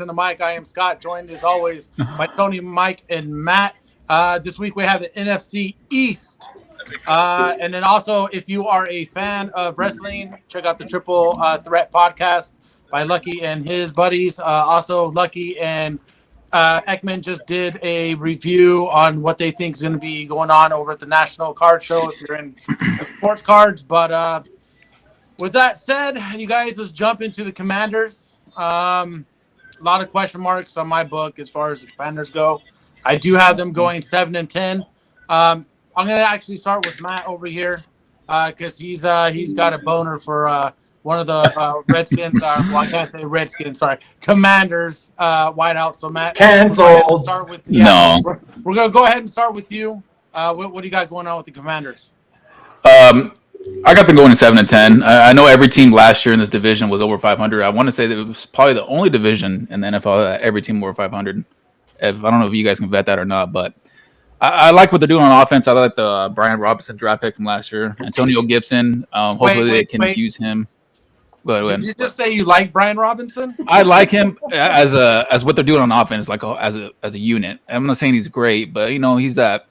Guys on the Mic. I am Scott, joined as always by Tony, Mike, and Matt. This week we have the NFC East. And then also, if you are a fan of wrestling, check out the Triple Threat podcast by Lucky and his buddies. Also, Lucky and Ekman just did a review on what they think is going to be going on over at the National Card Show if you're in sports cards. But with that said, you guys, let's jump into the Commanders. A lot of question marks on my book as far as the Commanders go. I do have them going 7-10. I'm going to actually start with Matt over here because he's got a boner for one of the Redskins. Well, I can't say Redskins. Sorry, Commanders wideout. So Matt, canceled. Start with no. We're going to go ahead and start with you. What do you got going on with the Commanders? I got them going 7-10. I know every team last year in this division was over 500. I want to say that it was probably the only division in the NFL that every team over 500. I don't know if you guys can bet that or not, but I like what they're doing on offense. I like the Brian Robinson draft pick from last year. Antonio Gibson. Hopefully they can use him. Did you just say you like Brian Robinson? I like him as what they're doing on offense, like as a unit. I'm not saying he's great, but he's that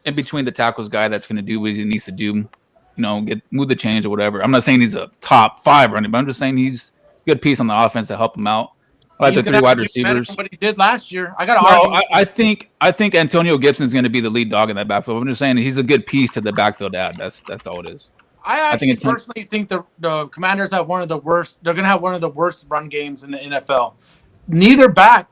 in between the tackles guy that's going to do what he needs to do. Move the chains or whatever. I'm not saying he's a top 5 running, but I'm just saying he's a good piece on the offense to help him out. I like the 3 wide receivers. What he did last year. I think Antonio Gibson is going to be be the lead dog in that backfield. I'm just saying he's a good piece to the backfield to add. That's all it is. I personally think the Commanders have one of the worst. They're going to have one of the worst run games in the NFL. Neither back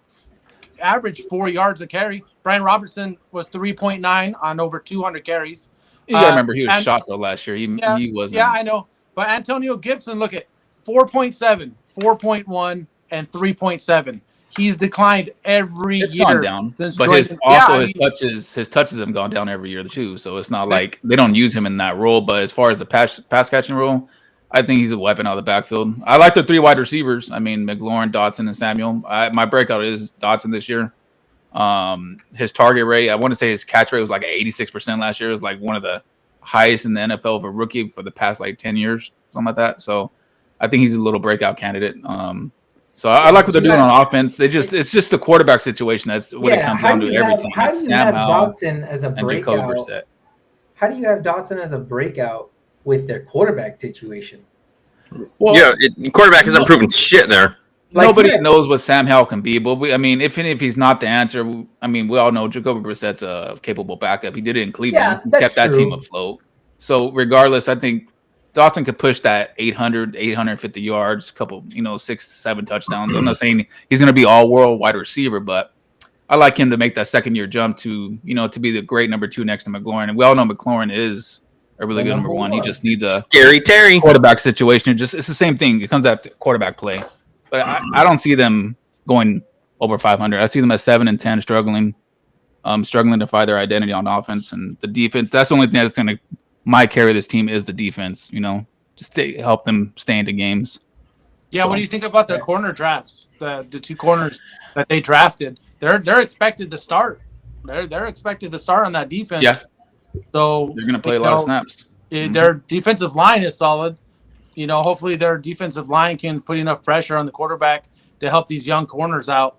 averaged 4 yards a carry. Brian Robertson was 3.9 on over 200 carries. You got to remember he was shot though last year. He wasn't. Yeah, I know. But Antonio Gibson, look at 4.7, 4.1, and 3.7. He's declined every year. Gone down. But his touches have gone down every year too. So it's not like they don't use him in that role. But as far as the pass catching role, I think he's a weapon out of the backfield. I like their 3 wide receivers. I mean, McLaurin, Dotson, and Samuel. My breakout is Dotson this year. His target rate, I want to say his catch rate was like 86% last year. It was like one of the highest in the NFL of a rookie for the past like 10 years, something like that. So I think he's a little breakout candidate. So I like what they're doing on offense. It's just the quarterback situation. That's what it comes down to every team. How do you have Dotson as a breakout? How do you have Dotson as a breakout with their quarterback situation? Well, quarterback hasn't proven shit there. Nobody knows what Sam Howell can be, but if he's not the answer, we all know Jacoby Brissett's a capable backup. He did it in Cleveland, kept that team afloat. So regardless, I think Dotson could push that 850 yards, couple, 6-7 touchdowns. I'm not saying he's going to be all-world wide receiver, but I like him to make that second-year jump to be the great number 2 next to McLaurin. And we all know McLaurin is a really good number 1. He just needs a scary Terry quarterback situation. It's the same thing. It comes out to quarterback play. But I don't see them going over 500. I see them at 7-10, struggling to find their identity on offense and the defense. That's the only thing that's going to carry this team is the defense. Just to help them stay into games. Yeah, what do you think about their corner drafts? The 2 corners that they drafted, they're expected to start. They're expected to start on that defense. Yes. So they're going to play a lot of snaps. Their defensive line is solid. Hopefully their defensive line can put enough pressure on the quarterback to help these young corners out.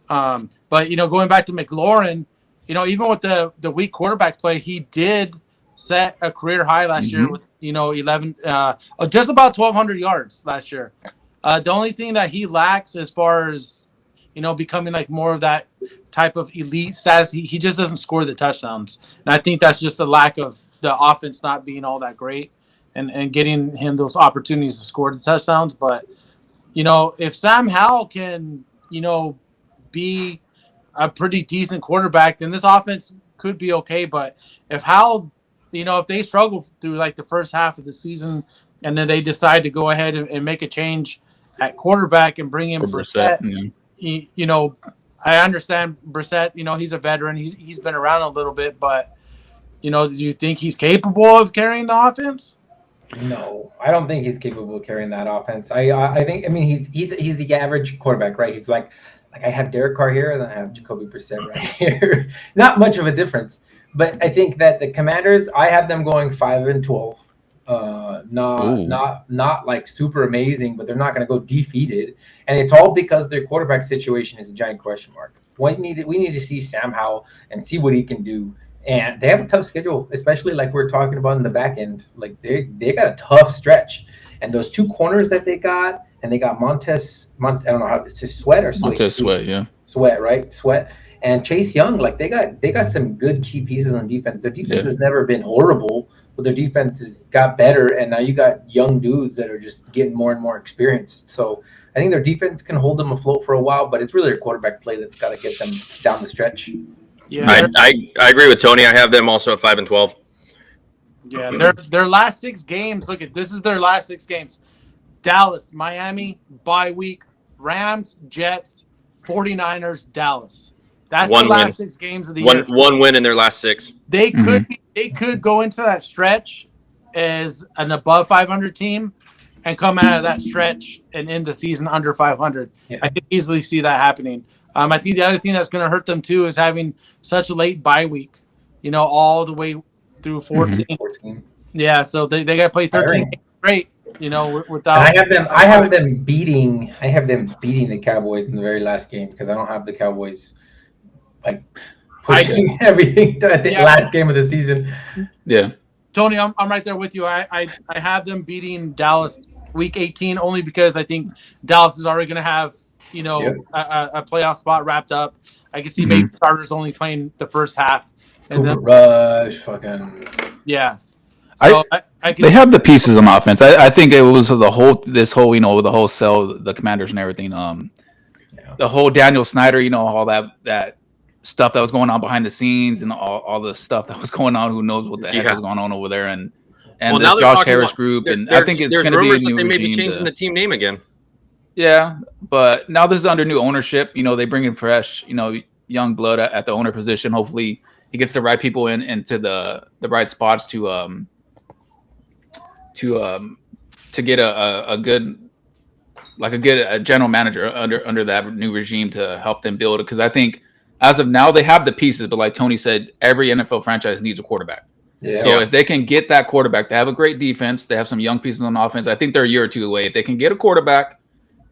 But going back to McLaurin, even with the weak quarterback play, he did set a career high last year with 11, just about 1,200 yards last year. The only thing that he lacks as far as becoming like more of that type of elite status, he just doesn't score the touchdowns, and I think that's just a lack of the offense not being all that great. And getting him those opportunities to score the touchdowns. But, if Sam Howell can, be a pretty decent quarterback, then this offense could be okay. But if Howell, if they struggle through like the first half of the season and then they decide to go ahead and make a change at quarterback and bring in Brissett, I understand Brissett, he's a veteran. He's been around a little bit. But, do you think he's capable of carrying the offense? No, I don't think he's capable of carrying that offense. I think he's the average quarterback, right? He's like I have Derek Carr here and then I have Jacoby Brissett right here. Not much of a difference. But I think that the Commanders, I have them going 5-12. not like super amazing, but they're not going to go defeated. And it's all because their quarterback situation is a giant question mark. We need to see Sam Howell and see what he can do. And they have a tough schedule, especially like we're talking about in the back end. Like they got a tough stretch, and those two corners that they got, and they got I don't know how it's just Sweat or Sweat. Montez Sweat, yeah. Sweat, right? Sweat. And Chase Young, like they got some good key pieces on defense. Their defense has never been horrible, but their defense has got better. And now you got young dudes that are just getting more and more experienced. So I think their defense can hold them afloat for a while, but it's really their quarterback play that's got to get them down the stretch. Yeah, I agree with Tony. I have them also at 5-12. Yeah, their last 6 games. Look at this is their last 6 games: Dallas, Miami, bye week, Rams, Jets, 49ers, Dallas. That's the last 6 games of the year. One win in their last 6. They could go into that stretch as an above 500 team and come out of that stretch and end the season under 500. Yeah. I could easily see that happening. I think the other thing that's going to hurt them too is having such a late bye week, all the way through 14. Yeah, so they got to play 13 games straight, without. And I have them beating the Cowboys in the very last game because I don't have the Cowboys like pushing everything at the last game of the season. Yeah, Tony, I'm right there with you. I have them beating Dallas week 18 only because I think Dallas is already going to have a playoff spot wrapped up. I can see maybe starters only playing the first half. And Cooper Rush, fucking yeah. So they have the pieces on offense. I think it was the whole sell the Commanders and everything. The whole Daniel Snyder, all that stuff that was going on behind the scenes and all the stuff that was going on. Who knows what the heck was going on over there? And this Josh Harris group. And I think it's going to be a new that they may be changing the team name again. Yeah, but now this is under new ownership. They bring in fresh, young blood at the owner position. Hopefully, he gets the right people into the right spots to get a good general manager under that new regime to help them build it. Because I think as of now they have the pieces, but like Tony said, every NFL franchise needs a quarterback. Yeah. So if they can get that quarterback, they have a great defense. They have some young pieces on offense. I think they're a year or two away. If they can get a quarterback,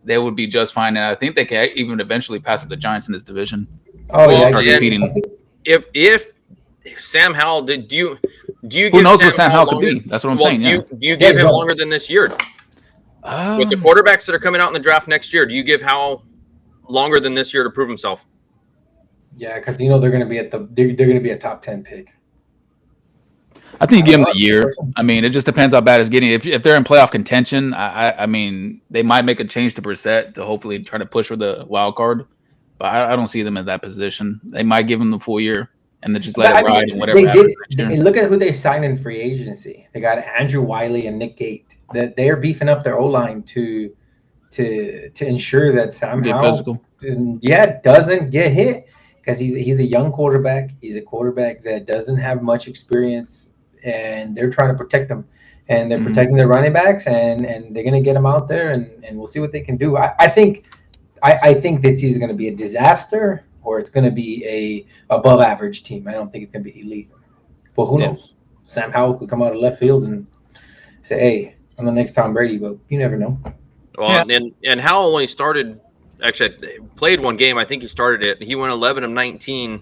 they would be just fine. And I think they can even eventually pass up the Giants in this division. Oh, yeah. Start competing. If Sam Howell, do you give who knows what Sam Howell could be? That's what I'm saying. Do you give him longer than this year? With the quarterbacks that are coming out in the draft next year, do you give Howell longer than this year to prove himself? Yeah, because they're going to be they're going to be a top 10 pick. I think you give them a year. I mean, it just depends how bad it's getting. If they're in playoff contention, I mean, they might make a change to Brissett to hopefully try to push for the wild card. But I don't see them in that position. They might give them the full year and then just let it ride and whatever happens next year. Look at who they signed in free agency. They got Andrew Wiley and Nick Gate. That they're beefing up their O-line to ensure that Sam Howell doesn't get hit because he's a young quarterback. He's a quarterback that doesn't have much experience. And they're trying to protect them, and they're protecting their running backs, and they're going to get them out there, and we'll see what they can do. I think this is going to be a disaster, or it's going to be a above average team. I don't think it's going to be elite. But who knows? Sam Howell could come out of left field and say, "Hey, I'm the next Tom Brady," but you never know. Well, and Howell only started. Actually, played one game. I think he started it. He went 11 of 19.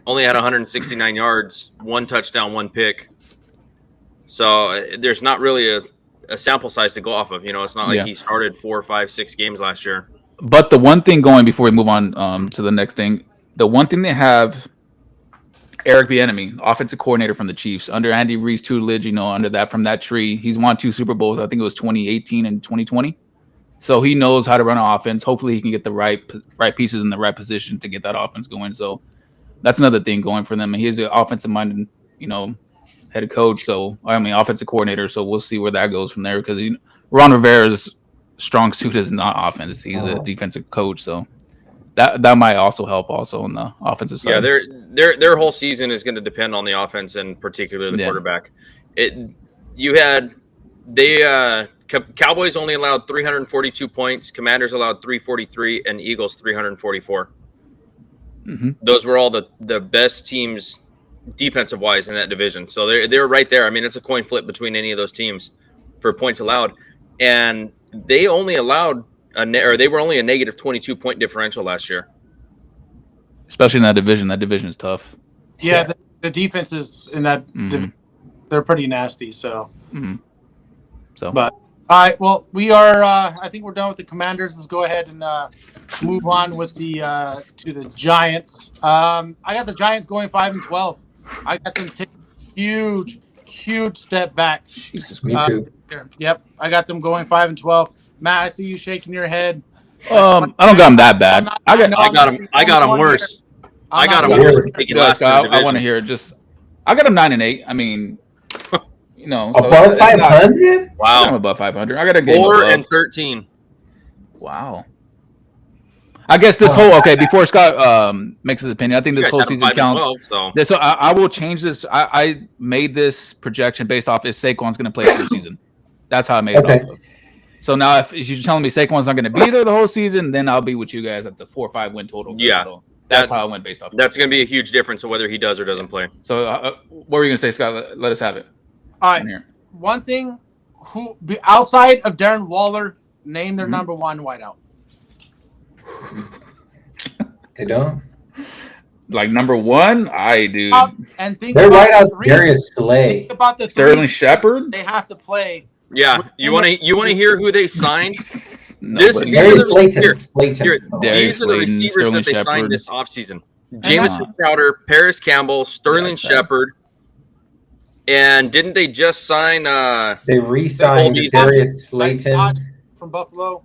Only had 169 yards, 1 touchdown, 1 pick. So there's not really a sample size to go off of. It's not like he started 4, 5, 6 games last year. But the one thing going before we move on to the next thing, the one thing they have, Eric Bieniemy, offensive coordinator from the Chiefs, under Andy Reid's tutelage, from that tree, he's won 2 Super Bowls. I think it was 2018 and 2020. So he knows how to run an offense. Hopefully he can get the right pieces in the right position to get that offense going. So that's another thing going for them. And he's an offensive-minded, head coach. So, offensive coordinator. So we'll see where that goes from there because Ron Rivera's strong suit is not offense. He's a defensive coach. So that might also help also on the offensive side. Yeah, their whole season is going to depend on the offense and particularly the quarterback. Cowboys only allowed 342 points. Commanders allowed 343 and Eagles 344. Those were all the best teams defensive wise in that division. So they're right there. I mean, it's a coin flip between any of those teams for points allowed, and they only allowed they were only a negative 22 point differential last year. Especially in that division. That division is tough. Yeah, the defenses in that division, they're pretty nasty. So, but all right. Well, we are. I think we're done with the Commanders. Let's go ahead and move on with the to the Giants. I got the Giants going 5-12. I got them taking huge step back. Jesus, me too. Yep, I got them going 5-12. Matt, I see you shaking your head. I don't got them that bad. I got them worse. I got them worse. I want to hear it. I got them 9-8. I mean, above 500. Wow, I'm above 500. I got a game 4-13. Wow. I guess this before Scott makes his opinion, I think this whole season counts. 12, so I will change this. I made this projection based off if Saquon's going to play for the season. That's how I made it off of. So now if you're telling me Saquon's not going to be there the whole season, then I'll be with you guys at the 4 or 5 win total. Yeah. That's how I went based off. That's going to be a huge difference of whether he does or doesn't play. So what were you going to say, Scott? Let us have it. All right. One thing, outside of Darren Waller, name their number one wideout. They don't. Like number one, I do. And think their about wideout's Darius Slay. Think about the Sterling Shepard. They have to play. Yeah, you want to hear who they signed? These are the receivers that they signed this offseason. Jamison Crowder, Paris Campbell, Sterling Shepard, and didn't they just sign? They re-signed Darius Slayton from Buffalo.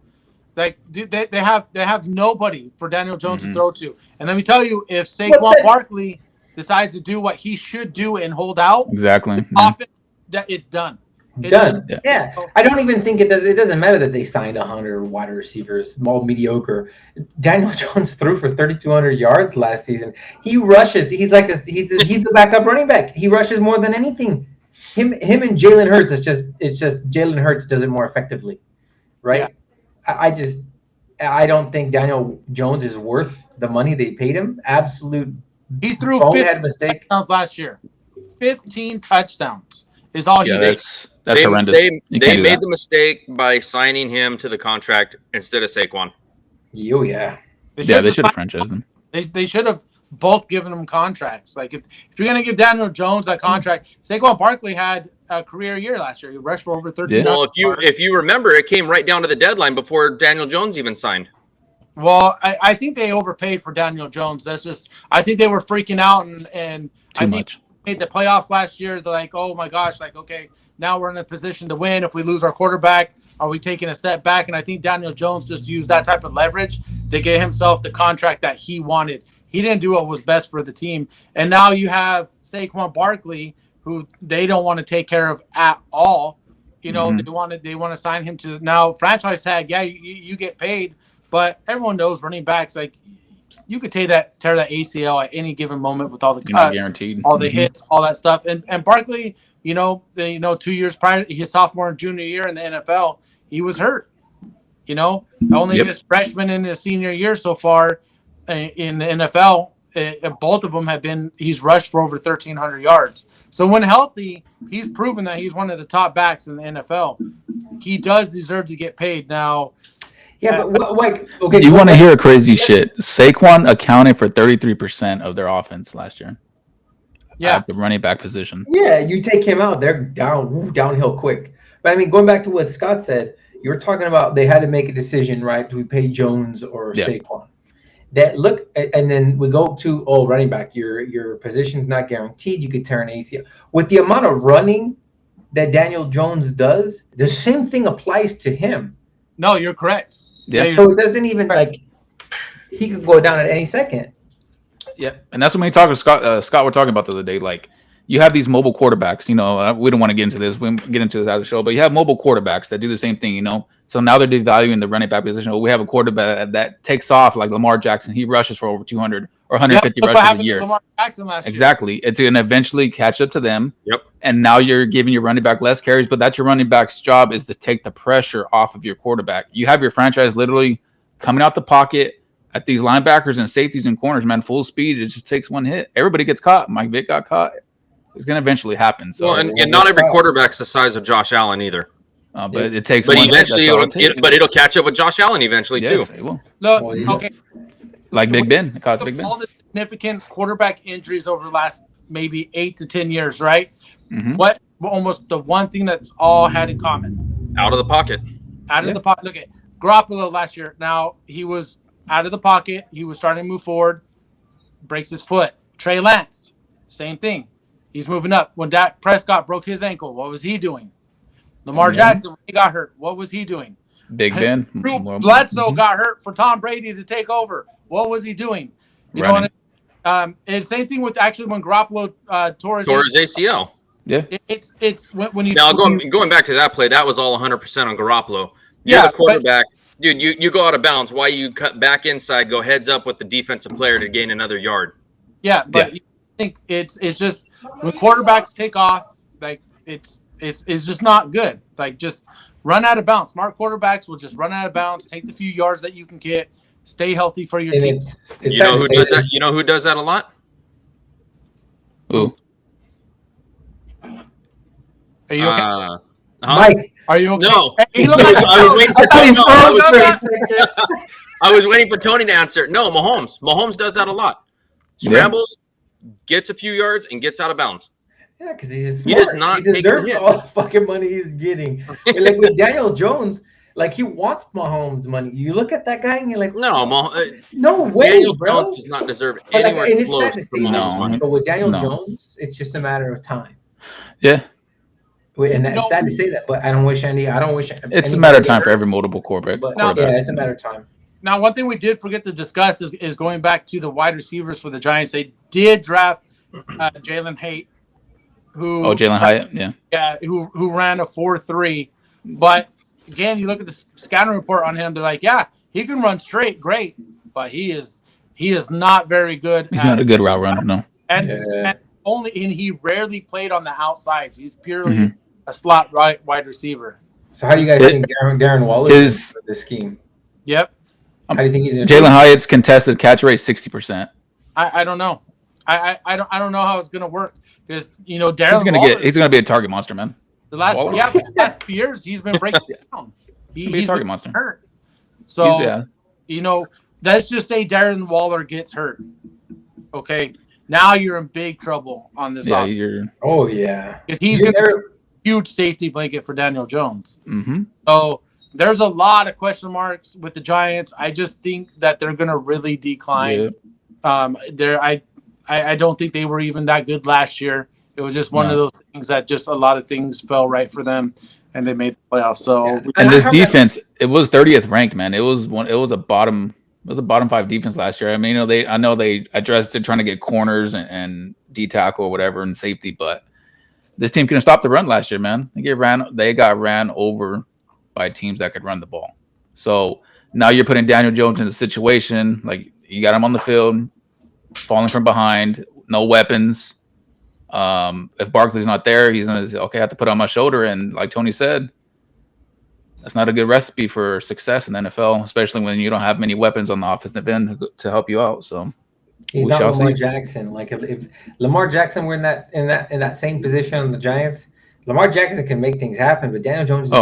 Like they have nobody for Daniel Jones to throw to. And let me tell you, if Saquon Barkley decides to do what he should do and hold out, often that it's done. Done. Yeah. I don't even think it does. It doesn't matter that they signed 100 wide receivers, all mediocre. Daniel Jones threw for 3,200 yards last season. He rushes. He's the backup running back. He rushes more than anything. Him and Jalen Hurts. It's just Jalen Hurts does it more effectively, right? Yeah. I don't think Daniel Jones is worth the money they paid him. Absolute. He threw 15 touchdowns last year. 15 touchdowns is all he did. That's horrendous. They made the mistake by signing him to the contract instead of Saquon. Oh, yeah. They should have franchised him. They should have both given him contracts. Like if you're going to give Daniel Jones that contract, Saquon Barkley had a career year last year. He rushed for over 13. Well, if you remember, it came right down to the deadline before Daniel Jones even signed. Well, I think they overpaid for Daniel Jones. I think they were freaking out and too much. Made the playoffs last year. They're like, oh my gosh, like, okay, now we're in a position to win. If we lose our quarterback, are we taking a step back? And I think Daniel Jones just used that type of leverage to get himself the contract that he wanted. He didn't do what was best for the team. And now you have Saquon Barkley, who they don't want to take care of at all. They want to sign him to now franchise tag. Yeah, you get paid, but everyone knows running backs, like, you could tear that ACL at any given moment with all the cuts, guaranteed, all the hits, all that stuff. And Barkley, 2 years prior, his sophomore and junior year in the NFL, he was hurt. Only his freshman and his senior year so far in the NFL, both of them he's rushed for over 1,300 yards. So when healthy, he's proven that he's one of the top backs in the NFL. He does deserve to get paid now. Yeah, but okay. You want to hear crazy shit? Saquon accounted for 33% of their offense last year. Yeah, at the running back position. Yeah, you take him out, they're downhill quick. But I mean, going back to what Scott said, you were talking about they had to make a decision, right? Do we pay Jones or Saquon? And then we go to running back. Your position's not guaranteed. You could tear an ACL. With the amount of running that Daniel Jones does, the same thing applies to him. No, you're correct. Yeah. So it doesn't even he could go down at any second. Yeah, and that's when we talk to Scott. We're talking about the other day. Like, you have these mobile quarterbacks. We don't want to get into this. We get into this after the show, but you have mobile quarterbacks that do the same thing. So now they're devaluing the running back position. We have a quarterback that takes off like Lamar Jackson. He rushes for over 200 or 150 rushes a year. Lamar Jackson last year. Exactly. It's going to eventually catch up to them. Yep. And now you're giving your running back less carries, but that's your running back's job, is to take the pressure off of your quarterback. You have your franchise literally coming out the pocket, at these linebackers and safeties and corners, man, full speed. It just takes one hit. Everybody gets caught. Mike Vick got caught. It's going to eventually happen. So, well, and not every quarterback's the size of Josh Allen either. But it takes. But one eventually, hit, it'll catch up with Josh Allen eventually too. It will. Look, okay. Like Big Ben, it caught Big Ben. All the significant quarterback injuries over the last maybe 8 to 10 years, right? Mm-hmm. What almost the one thing that's all had in common? Out of the pocket. Out of the pocket. Look at Garoppolo last year. Now he was out of the pocket. He was starting to move forward. Breaks his foot. Trey Lance, same thing. He's moving up. When Dak Prescott broke his ankle, what was he doing? Lamar Jackson, when he got hurt, what was he doing? Big Ben. Drew Bledsoe got hurt for Tom Brady to take over. What was he doing? You know, and same thing with actually when Garoppolo tore his ACL. Yeah, it's when you now going back to that play, that was all 100% on Garoppolo. You're the quarterback, dude. You go out of bounds. Why you cut back inside? Go heads up with the defensive player to gain another yard. Yeah, but I think it's just when quarterbacks take off, like it's just not good. Like just run out of bounds. Smart quarterbacks will just run out of bounds, take the few yards that you can get, stay healthy for your team. You know who does that? You know who does that a lot? Who? Are you okay? Mike, are you okay? No. Hey, I was waiting for Tony. I was waiting for Tony to answer. No, Mahomes. Mahomes does that a lot. Scrambles, gets a few yards, and gets out of bounds. Yeah, because he's smart. He does not he deserves all the fucking money he's getting. Like with Daniel Jones, like he wants Mahomes' money. You look at that guy and you're like, no way, Daniel bro. Jones does not deserve anywhere close to Mahomes' money. But with Daniel Jones, it's just a matter of time. Yeah. And it's sad to say that, but I don't wish it's a matter of time for every multiple quarterback. Yeah, it's a matter of time. Now, one thing we did forget to discuss is going back to the wide receivers for the Giants. They did draft Jalen Haidt, Jalen Hyatt, who ran a 4.3. But again, you look at the scouting report on him. They're like, yeah, he can run straight, great, but he is not very good. He's not a good route runner, no. And he rarely played on the outsides. He's purely a slot wide receiver. So how do you guys think Darren Waller is for this scheme? Yep. How do you think he's going to Jalen Hyatt's contested catch rate 60%. I don't know. I don't know how it's gonna work because Darren he's gonna be a target monster, man. The last few years he's been breaking down. He's a target monster. Hurt. So let's just say Darren Waller gets hurt. Okay, now you're in big trouble on this. Yeah, because he's gonna be a huge safety blanket for Daniel Jones. Mm-hmm. So there's a lot of question marks with the Giants. I just think that they're gonna really decline. Yeah. I don't think they were even that good last year. It was just one of those things that just a lot of things fell right for them, and they made the playoffs. So and this defense, it was 30th ranked, man. It was a bottom 5 defense last year. I mean, I know they addressed it trying to get corners and D tackle or whatever and safety, but this team couldn't stop the run last year, man. They got ran over by teams that could run the ball. So now you're putting Daniel Jones in a situation like you got him on the field, falling from behind, no weapons. If Barkley's not there, he's gonna say, okay, I have to put it on my shoulder. And like Tony said, that's not a good recipe for success in the NFL, especially when you don't have many weapons on the offensive end to help you out. So he's not Lamar Jackson. Like if Lamar Jackson were in that same position on the Giants, Lamar Jackson can make things happen, but Daniel Jones is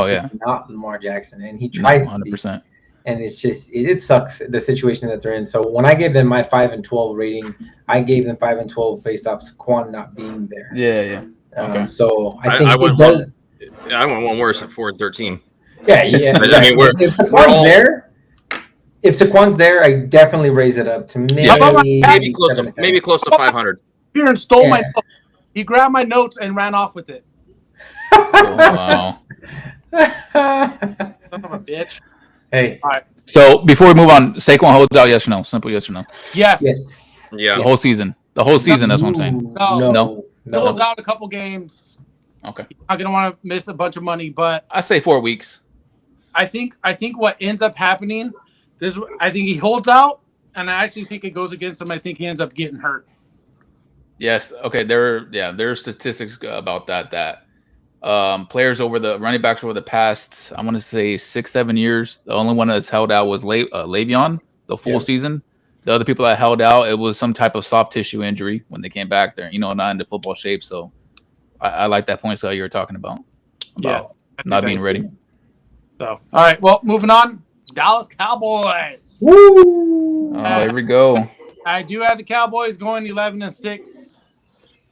not Lamar Jackson, and he tries 100%. And it's just it sucks the situation that they're in. So when I gave them my 5-12 rating, I gave them 5-12 based off Saquon not being there. Yeah. Okay. So I think it does. I went one worse at 4-13. Yeah. I mean, if Saquon's there, I definitely raise it up to maybe close to 500. Here and stole my notes. He grabbed my notes and ran off with it. Oh, wow. Son of a bitch. Hey. All right. So before we move on, Saquon holds out, yes or no? Simple yes or no? Yes. Yeah. The whole season. That's what I'm saying. No. He holds out a couple games. Okay. He's not gonna want to miss a bunch of money, but I say 4 weeks. I think what ends up happening I think he holds out, and I actually think it goes against him. I think he ends up getting hurt. Yes. Okay. There are statistics about that. Players running backs over the past, I want to say 6-7 years. The only one that's held out was Le'Veon the full season. The other people that held out, it was some type of soft tissue injury when they came back there, not in the football shape. So I like that point you were talking about not being ready. So, all right. Well, moving on. Dallas Cowboys. Woo! Here we go. I do have the Cowboys going 11-6,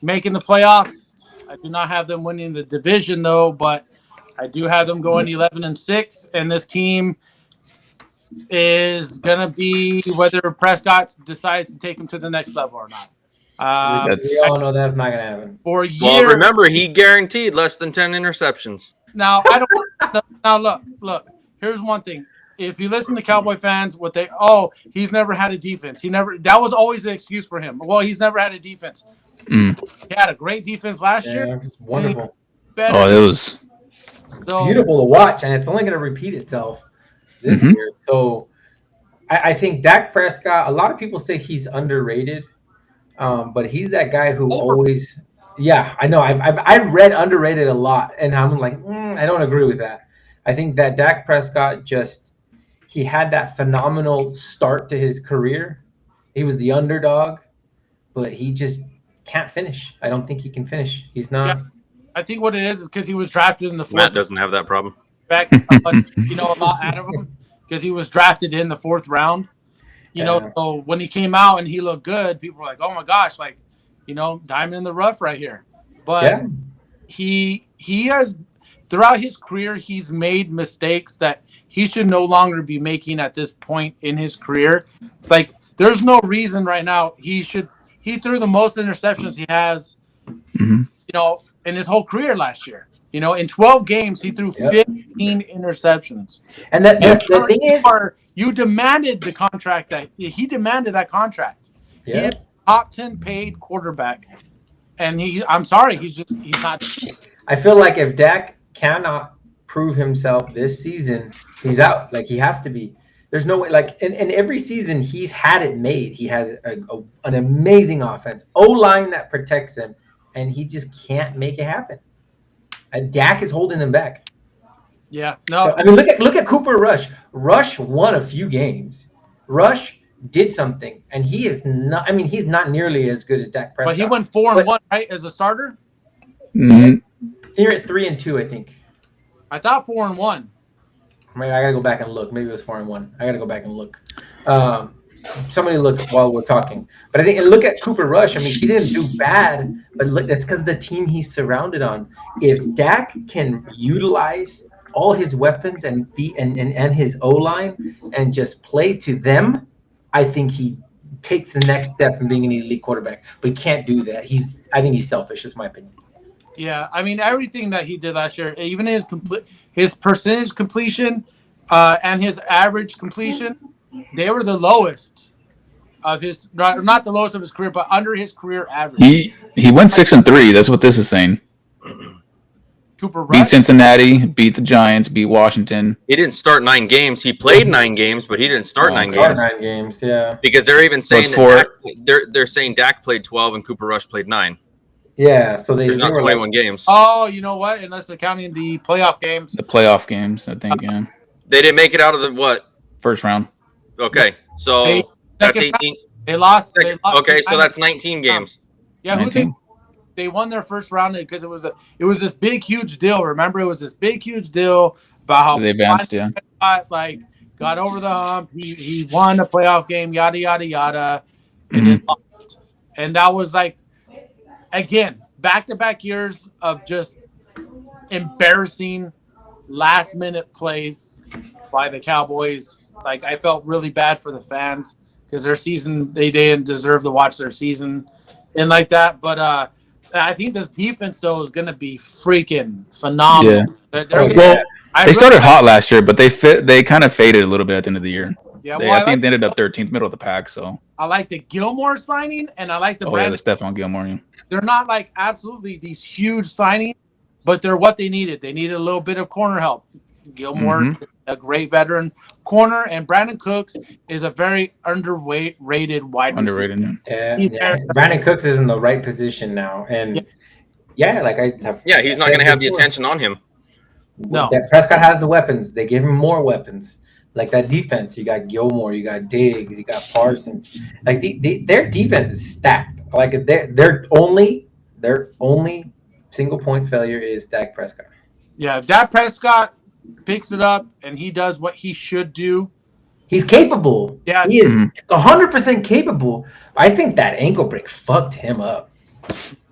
making the playoffs. I do not have them winning the division, though, but I do have them going 11-6, and this team is going to be whether Prescott decides to take them to the next level or not. We all know that's not going to happen. For years. Well, remember, he guaranteed less than 10 interceptions. Now, look, here's one thing. If you listen to Cowboy fans, he's never had a defense. That was always the excuse for him. Well, he's never had a defense. He had a great defense last year. It was wonderful. It was beautiful to watch, and it's only going to repeat itself this year. So I think Dak Prescott, a lot of people say he's underrated, but he's that guy who always – yeah, I know. I've read underrated a lot, and I'm like, I don't agree with that. I think that Dak Prescott he had that phenomenal start to his career. He was the underdog, but he just can't finish. I don't think he can finish. He's not. Yeah, I think what it is because he was drafted in the 4th. Matt doesn't have that problem. Back, a lot out of him because he was drafted in the 4th round. So when he came out and he looked good, people were like, "Oh my gosh, diamond in the rough right here." But he has throughout his career, he's made mistakes that he should no longer be making at this point in his career. Like, there's no reason right now he threw the most interceptions he has, in his whole career last year. In 12 games, he threw 15 interceptions. And the thing is, you demanded the contract he demanded that contract. Yeah. He had top 10 paid quarterback, and I'm sorry, he's not. I feel like if Dak cannot prove himself this season, he's out. Like, he has to be. There's no way. Like, in every season, he's had it made. He has an amazing offense, O-line that protects him, and he just can't make it happen. Dak is holding them back. Yeah. No. So, look at Cooper Rush. Rush won a few games. Rush did something, and he is not. He's not nearly as good as Dak Prescott. But he went 4-1, right, as a starter. Mm-hmm. Here at 3-2, I think. I thought 4-1. Maybe I gotta go back and look. Maybe it was 4-1. I gotta go back and look. Somebody look while we're talking. But I think, and look at Cooper Rush. he didn't do bad, but look, that's because of the team he's surrounded on. If Dak can utilize all his weapons and his O-line and just play to them, I think he takes the next step in being an elite quarterback. But he can't do that. I think he's selfish. That's my opinion. Yeah, everything that he did last year, even his percentage completion and his average completion, they were the lowest of his, not the lowest of his career, but under his career average. He went 6-3. That's what this is saying. Cooper Rush beat Cincinnati, beat the Giants, beat Washington. He didn't start 9 games. He played 9 games, but he didn't start 9 games. 9 games, yeah. Because they're even saying they're saying Dak played 12 and Cooper Rush played 9. Yeah, so there's not 21 games. Oh, you know what? Unless they're counting the playoff games. The playoff games, I think, yeah. They didn't make it out of the what? First round. Okay, so that's 18. They lost. Okay, so that's 19 games. Yeah, 19. They won their first round because it was this big, huge deal. Remember, it was this big, huge deal about how they advanced, got over the hump. He won a playoff game, yada, yada, yada. And that was again, back-to-back years of just embarrassing last-minute plays by the Cowboys. I felt really bad for the fans because their season, they didn't deserve to watch their season and like that. But I think this defense, though, is going to be freaking phenomenal. Yeah. They started hot last year, but they kind of faded a little bit at the end of the year. Yeah, I think they ended up 13th, middle of the pack. So I like the Gilmore signing, and I like the the Stephon Gilmore. Yeah. They're not absolutely these huge signings, but they're what they needed. They needed a little bit of corner help. Gilmore, a great veteran corner, and Brandon Cooks is a very underrated wide receiver. Yeah. Brandon Cooks is in the right position now, and he's not going to have the attention on him. No, Prescott has the weapons. They give him more weapons. Like that defense, you got Gilmore, you got Diggs, you got Parsons. Like their defense is stacked. Like their only single point failure is Dak Prescott. Yeah, if Dak Prescott picks it up and he does what he should do. He's capable. Yeah, he is 100% capable. I think that ankle break fucked him up.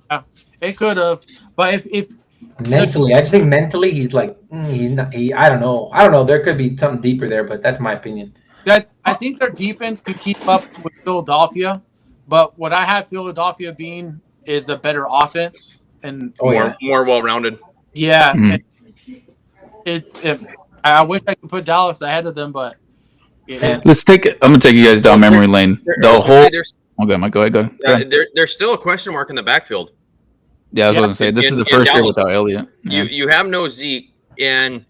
Yeah, it could have, but if mentally, I just think mentally he's like he's not. I don't know. There could be something deeper there, but that's my opinion. I think their defense could keep up with Philadelphia, but what I have Philadelphia being is a better offense and more well-rounded. Yeah, I wish I could put Dallas ahead of them, but let's take it. I'm gonna take you guys down memory lane. The whole. Okay, Mike, go ahead. There's still a question mark in the backfield. Yeah, I was going to say this is the first year without Elliott. Yeah. You have no Zeke, and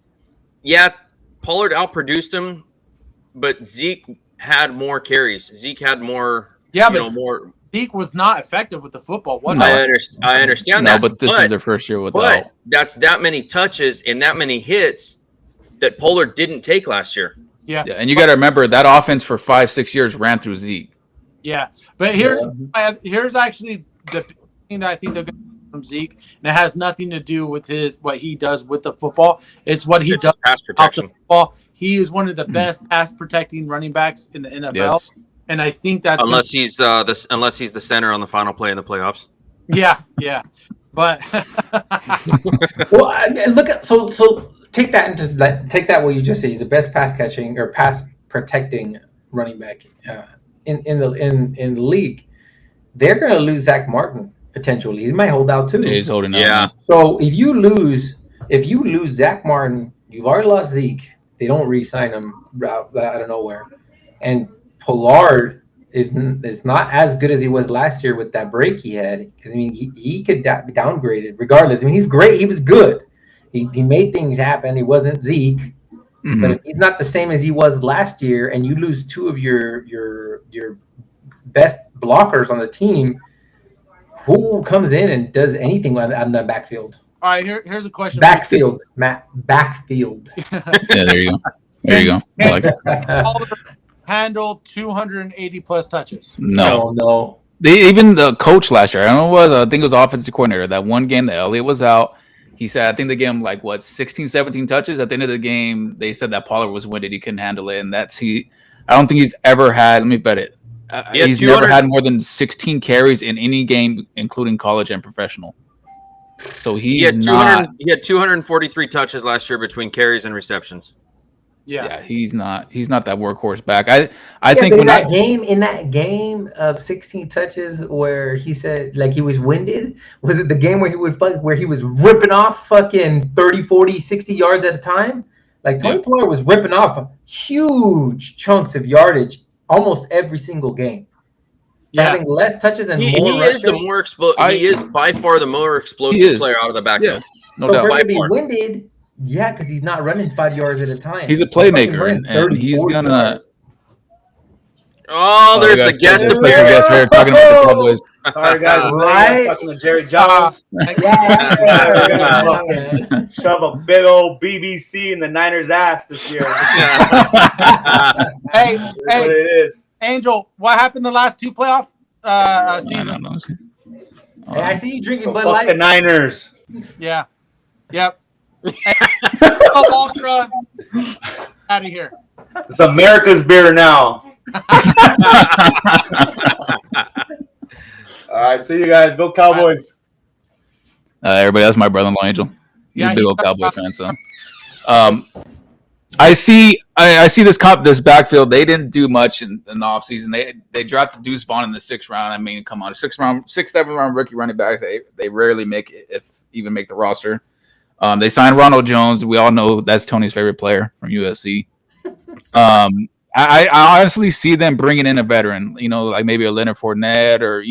Pollard outproduced him, but Zeke had more carries. Zeke had more. Yeah, but more. Zeke was not effective with the football. I understand that. But this is their first year without. But that's that many touches and that many hits that Pollard didn't take last year. Yeah, and you got to remember that offense for 5-6 years ran through Zeke. Yeah, but here's actually the thing that I think they're going to do from Zeke, and it has nothing to do with what he does with the football. It's what he does pass protection. Off the football. He is one of the best pass protecting running backs in the NFL. Yes. And I think that's unless he's the center on the final play in the playoffs. Yeah, but well, I mean, look at so take that what you just said. He's the best pass catching or pass protecting running back in the league. They're going to lose Zach Martin potentially. He might hold out too. Yeah, he's holding out. Yeah. So if you lose Zach Martin, you've already lost Zeke. They don't re-sign him out of nowhere, and Pollard is not as good as he was last year with that break he had. Because I mean, he could be downgraded regardless. I mean, he's great. He was good. He made things happen. He wasn't Zeke, but if he's not the same as he was last year, and you lose two of your best blockers on the team, who comes in and does anything on the backfield? All right, here's a question. Backfield, Matt. Backfield. Yeah, there you go. There you go. I like it. Handle 280 plus touches. No. Even the coach last year, I don't know what I think it was offensive coordinator. That one game that Elliott was out, he said I think they gave him 16, 17 touches. At the end of the game, they said that Pollard was winded, he couldn't handle it, and I don't think he's ever had. Let me bet it. He's never had more than 16 carries in any game, including college and professional. So he had 243 touches last year between carries and receptions. Yeah, he's not that workhorse back. I think in that game of 16 touches where he said he was winded, was it the game where he was ripping off fucking 30, 40, 60 yards at a time? Tony Pollard was ripping off huge chunks of yardage almost every single game. Yeah. Having less touches and more is the more he is by far the more explosive player out of the backfield. No doubt. For him to be winded, because he's not running 5 yards at a time. He's a playmaker, and he's gonna. Yards. Oh, there's the guest appearance. Talking about the Cowboys. Sorry, guys. I'm talking to Jerry Jones. Shove a big old BBC in the Niners' ass this year. Hey, what it is. Angel, what happened the last two playoff seasons? Hey, I see you drinking Bud Fuck Light. the Niners. Yeah. Yep. Ultra out of here. It's America's beer now. All right, see you guys. Go Cowboys. Everybody, that's my brother-in-law Angel. He's Yeah, a big old Cowboy fan. So, I see this backfield. They didn't do much in the offseason. They drafted Deuce Vaughn in the 6th round. I mean, come on, 6-7 round rookie running back. They rarely make it, if even make the roster. They signed Ronald Jones. We all know that's Tony's favorite player from USC. I honestly see them bringing in a veteran, maybe a Leonard Fournette or,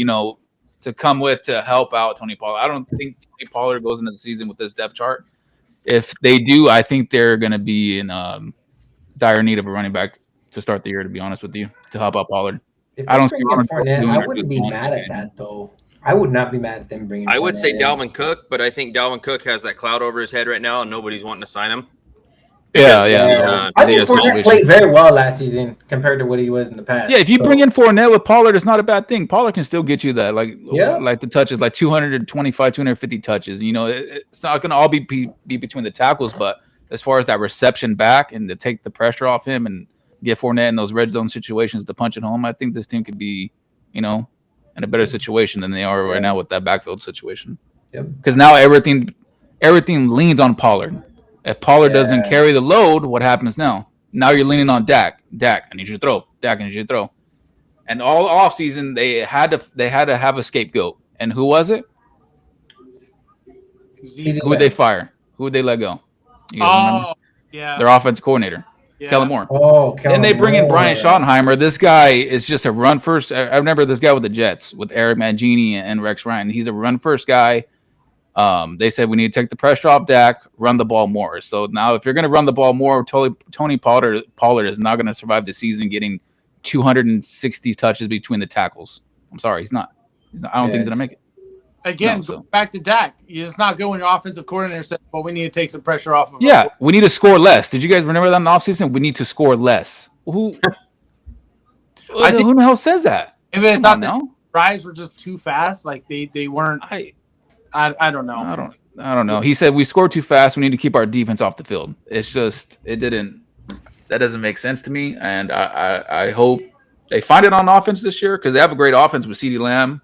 to come to help out Tony Pollard. I don't think Tony Pollard goes into the season with this depth chart. If they do, I think they're going to be in dire need of a running back to start the year, to be honest with you, to help out Pollard. I don't see Fournette. I wouldn't be mad at that, though. I would not be mad at them bringing. I would say Dalvin Cook, but I think Dalvin Cook has that cloud over his head right now, and nobody's wanting to sign him Yeah. I think Fournette played very well last season compared to what he was in the past. Yeah, if you bring in Fournette with Pollard, it's not a bad thing. Pollard can still get you that, like the touches, like 225, 250 touches. You know, it's not going to all be between the tackles, but as far as that reception back and to take the pressure off him and get Fournette in those red zone situations to punch it home, I think this team could be, you know, in a better situation than they are right now with that backfield situation. Because now everything leans on Pollard. If Pollard doesn't carry the load, what happens now? Now you're leaning on Dak. Dak, I need you to throw. Dak, I need you to throw. And all offseason, they had to have a scapegoat. And who was it? Who would they fire? Who would they let go? You guys remember? Yeah. Their offensive coordinator, Kellen Moore. Kellen Then they bring in Brian Schottenheimer. This guy is just a run first. I remember this guy with the Jets with Eric Mangini and Rex Ryan. He's a run first guy. They said we need to take the pressure off Dak, run the ball more. So now if you're going to run the ball more, Tony Pollard is not going to survive the season getting 260 touches between the tackles. I'm sorry, he's not. I don't think he's going to make it. Again, back to Dak. It's not good when your offensive coordinator said, well, we need to take some pressure off of him. We need to score less. Did you guys remember that in the offseason? We need to score less. Who the hell says that? Maybe they thought the drives were just too fast. Like they weren't. I don't know. I don't know. He said we scored too fast. We need to keep our defense off the field. It's just that doesn't make sense to me. And I hope they find it on offense this year because they have a great offense with CeeDee Lamb,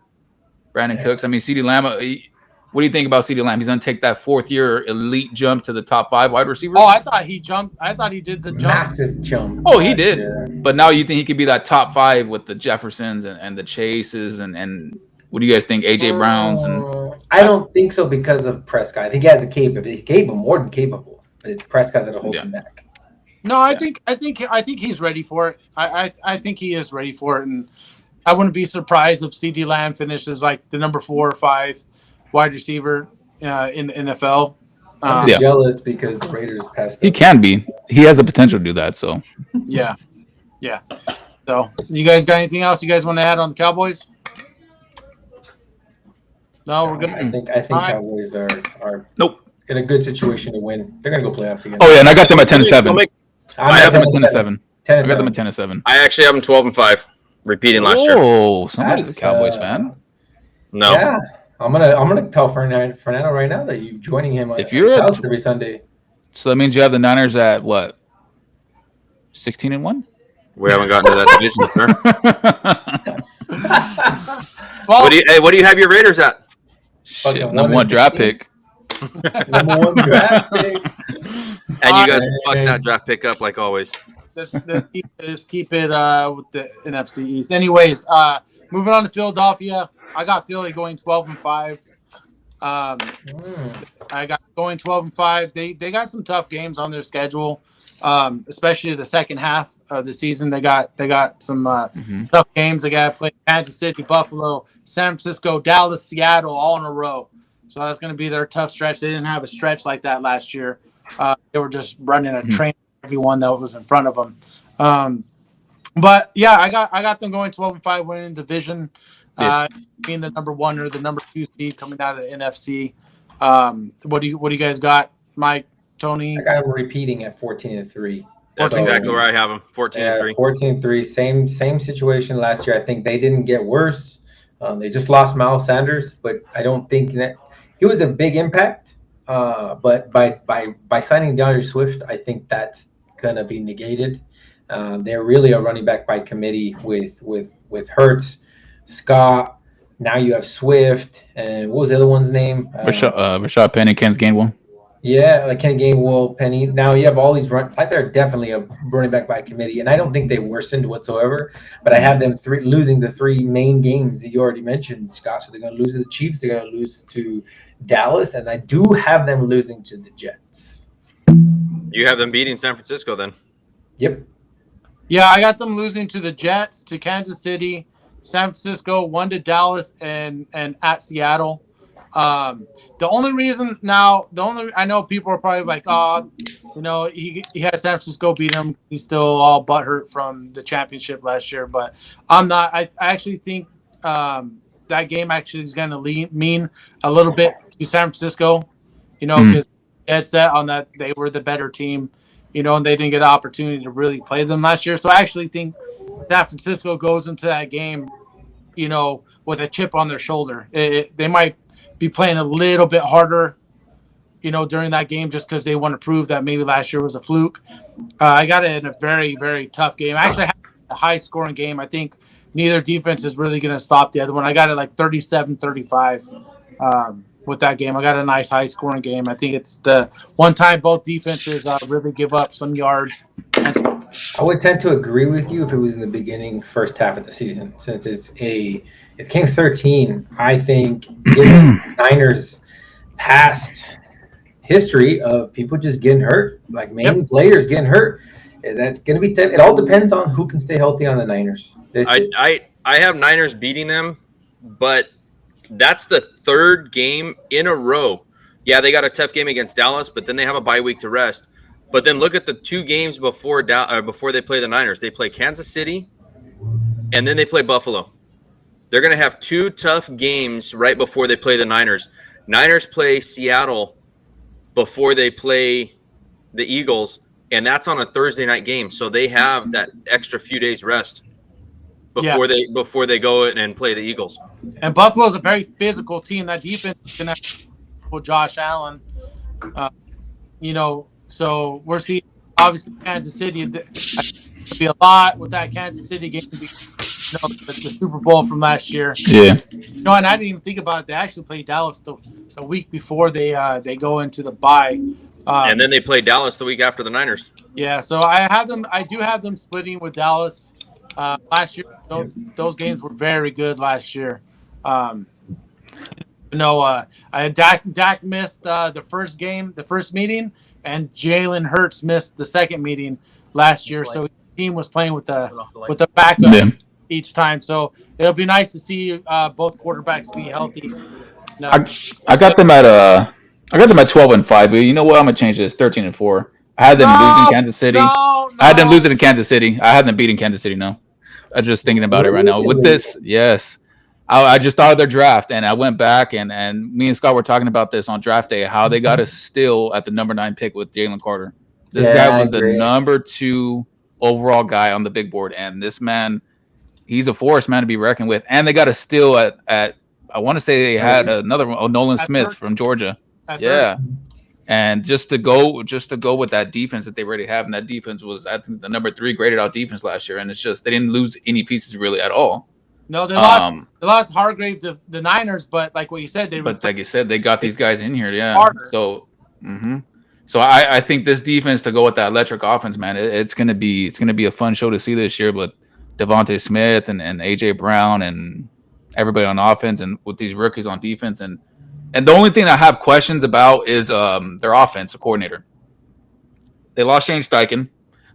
Brandon Cooks. I mean, CeeDee Lamb. What do you think about CeeDee Lamb? He's going to take that fourth-year elite jump to the top 5 wide receivers. Oh, I thought he jumped. I thought he did the jump. Massive jump. Oh, he did. Yeah. But now you think he could be that top 5 with the Jeffersons and the Chases and what do you guys think? AJ Browns and I don't think so because of Prescott. I think he has a capability. Gabe more than capable, but it's Prescott that'll hold him back. No, I think he's ready for it. I think he is ready for it, and I wouldn't be surprised if CeeDee Lamb finishes like the number 4 or 5 wide receiver in the NFL. I'm jealous because the Raiders passed up. He can be. He has the potential to do that. So yeah. So you guys got anything else you guys want to add on the Cowboys? No, we're good. I think Cowboys are in a good situation to win. They're gonna go playoffs again. Oh yeah, and I got them at 10-7. I have them at 10-7. I got them at 10-7. I actually have them 12-5, repeating last year. Oh, somebody's a Cowboys fan. No. Yeah, I'm gonna tell Fernando right now that you're joining him at his house every Sunday. So that means you have the Niners at what? 16-1. We haven't gotten to that division, sir. What do you have your Raiders at? Shit, number 1 draft pick. Number 1 draft pick. And you guys fucked that draft pick up like always. Let's keep it with the NFC East. Anyways, moving on to Philadelphia. I got Philly going 12-5. I got going 12-5. They got some tough games on their schedule, especially the second half of the season. They got some tough games. They got to play Kansas City, Buffalo, San Francisco, Dallas, Seattle, all in a row. So that's going to be their tough stretch. They didn't have a stretch like that last year. They were just running a train everyone that was in front of them. But yeah, I got them going 12-5, winning division, being the number 1 or the number 2 seed coming out of the NFC. What do you guys got, Mike, Tony? I got them repeating at 14-3. That's exactly where I have them. 14-3. 14-3. Same situation last year. I think they didn't get worse. They just lost Miles Sanders, but I don't think that he was a big impact. But by signing DeAndre Swift, I think that's gonna be negated. They're really a running back by committee with Hurts, Scott. Now you have Swift, and what was the other one's name? Rashad Penny, Kenneth Gainwell. Yeah, like Kenny Gainwell, Penny. Now you have all these they're definitely a running back by committee, and I don't think they worsened whatsoever. But I have them losing the 3 main games that you already mentioned, Scott. So they're going to lose to the Chiefs, they're going to lose to Dallas, and I do have them losing to the Jets. You have them beating San Francisco, then? Yep. Yeah, I got them losing to the Jets, to Kansas City, San Francisco, 1 to Dallas, and at Seattle. The only reason I know people are probably like, he had San Francisco beat him. He's still all butthurt from the championship last year, but I'm not. I actually think that game actually is going to mean a little bit to San Francisco, because dead set on that they were the better team and they didn't get an opportunity to really play them last year. So I actually think San Francisco goes into that game, with a chip on their shoulder. They might be playing a little bit harder, during that game just because they want to prove that maybe last year was a fluke. I got it in a very, very tough game. I actually had a high-scoring game. I think neither defense is really going to stop the other one. I got it like 37-35 with that game. I got a nice high-scoring game. I think it's the one time both defenses really give up some yards. I would tend to agree with you if it was in the beginning, first half of the season, since it's game 13. I think given Niners past history of people just getting hurt, like main players getting hurt, that's going to be it all depends on who can stay healthy on the Niners. I have Niners beating them, but that's the third game in a row. Yeah, they got a tough game against Dallas, but then they have a bye week to rest. But then look at the 2 games before they play the Niners. They play Kansas City, and then they play Buffalo. They're going to have 2 tough games right before they play the Niners. Niners play Seattle before they play the Eagles, and that's on a Thursday night game. So they have that extra few days rest before they go and play the Eagles. And Buffalo's a very physical team. That defense is going to have Josh Allen. So we're seeing obviously Kansas City. There'll be a lot with that Kansas City game. The Super Bowl from last year. Yeah. And I didn't even think about it. They actually played Dallas the week before they go into the bye. And then they play Dallas the week after the Niners. Yeah, so I do have them splitting with Dallas. Last year, those games were very good last year. Dak missed the first meeting, and Jalen Hurts missed the second meeting last year. So his team was playing with the backup each time. So it'll be nice to see both quarterbacks be healthy. I got them at 12-5. But you know what? I'm gonna change this 13-4. I had them losing Kansas City. I had them losing in Kansas City. I had them beating Kansas City. No, I'm just thinking about it right now. With this, yes. I just thought of their draft, and I went back, and me and Scott were talking about this on draft day, how they got us still at the number 9 pick with Jalen Carter. This guy was the number 2 overall guy on the big board, and this man, he's a force, man, to be reckoned with. And they got us still at I want to say they had another one, Nolan Smith from Georgia. Yeah. And just to go with that defense that they already have, and that defense was, I think, the number 3 graded out defense last year, and it's just they didn't lose any pieces really at all. No, they lost Hargrave to the Niners, but like what you said, they got these guys in here, yeah. Harder. So, so I think this defense to go with that electric offense, man, it's gonna be a fun show to see this year. But Devontae Smith and AJ Brown and everybody on offense, and with these rookies on defense, and the only thing I have questions about is their offensive coordinator. They lost Shane Steichen.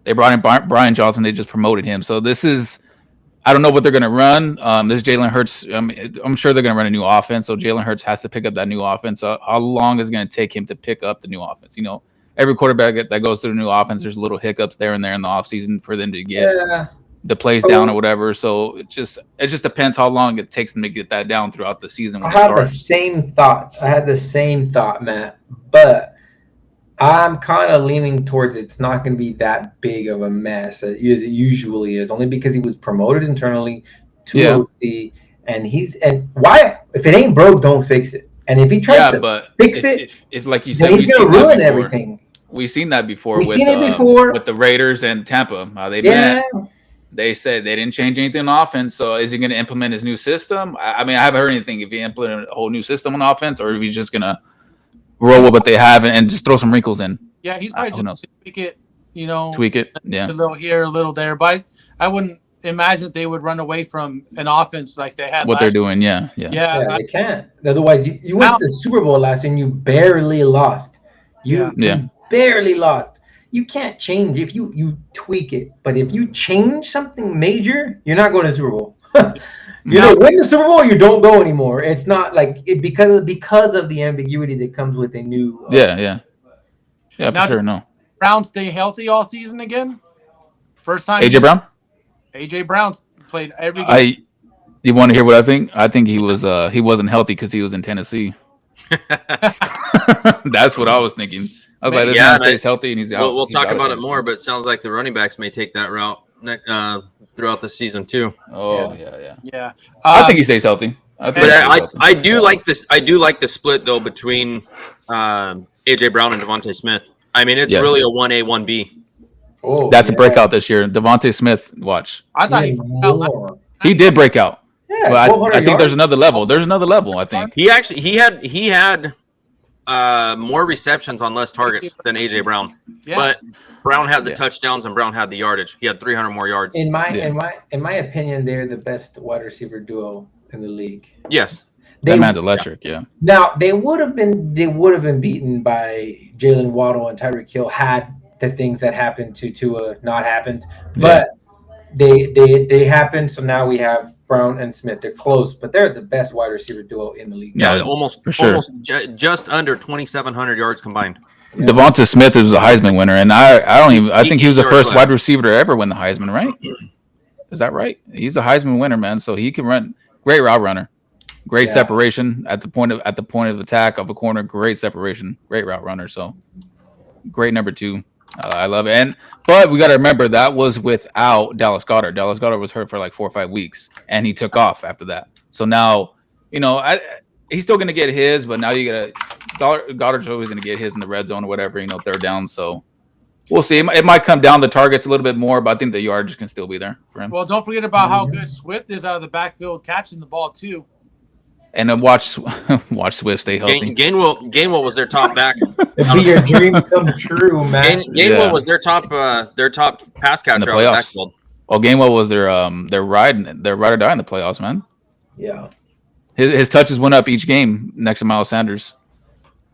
They brought in Brian Johnson. They just promoted him. So this is. I don't know what they're going to run. This Jalen Hurts, I'm sure they're going to run a new offense. So Jalen Hurts has to pick up that new offense. So how long is it going to take him to pick up the new offense? Every quarterback that goes through the new offense, there's little hiccups there and there in the offseason for them to get the plays down or whatever. So it just depends how long it takes them to get that down throughout the season. I had the same thought, Matt. But I'm kind of leaning towards it's not going to be that big of a mess as it usually is, only because he was promoted internally to OC, and why? If it ain't broke, don't fix it. And if he tries to fix it, if like you said, he's going to ruin everything. We've seen that before. With the Raiders and Tampa. They met. They said they didn't change anything on offense. So is he going to implement his new system? I mean, I haven't heard anything if he implemented a whole new system on offense, or if he's just going to roll with what they have and just throw some wrinkles in. Yeah, he's probably just tweak it, Tweak it, yeah. A little here, a little there. But I wouldn't imagine they would run away from an offense like they had what they're doing, yeah. They can't. Otherwise, you went to the Super Bowl last year and you barely lost. You barely lost. You can't change if you tweak it. But if you change something major, you're not going to the Super Bowl. You don't win the Super Bowl, you don't go anymore. It's not like it because of the ambiguity that comes with a new. Yeah, for sure. No. Browns stay healthy all season again. First time. AJ Brown played every game. You want to hear what I think? I think he wasn't healthy because he was in Tennessee. That's what I was thinking. I was like, this man stays healthy and he's out. We'll talk about it more, but it sounds like the running backs may take that route throughout the season too. Oh yeah. I think he stays healthy. I do like this. I do like the split though between AJ Brown and Devontae Smith. I mean, it's really a 1A, 1B. Oh, that's a breakout this year. Devontae Smith, watch. I thought he did break out. Yeah, but I think there's another level. There's another level. I think he had more receptions on less targets than AJ Brown. Yeah. But Brown had the touchdowns and Brown had the yardage. He had 300 more yards. In my opinion, they're the best wide receiver duo in the league. Yes. That man's electric, yeah. Now they would have been beaten by Jalen Waddle and Tyreek Hill had the things that happened to Tua not happened. But they happened, so now we have Brown and Smith. They're close, but they're the best wide receiver duo in the league. Yeah, almost just under 2,700 yards combined. Yeah. Devonta Smith is a Heisman winner, and I think he was the first wide receiver to ever win the Heisman, right? Is that right? He's a Heisman winner, man. So he can run. Great route runner, great separation at the point of attack of a corner. Great separation, great route runner. So great number 2. I love it. But we got to remember that was without Dallas Goedert. Dallas Goedert was hurt for like 4 or 5 weeks, and he took off after that. So now, he's still going to get his, but now you got to Goddard's always going to get his in the red zone or whatever, third down. So we'll see. It might come down the targets a little bit more, but I think the yardage can still be there for him. Well, don't forget about how good Swift is out of the backfield catching the ball too. And then watch Swift stay healthy. Gainwell was their top back. It'd be your dream come true, man. Gainwell was their top pass catcher out of the backfield. Oh, Gainwell was their ride or die in the playoffs, man. Yeah. His touches went up each game next to Miles Sanders.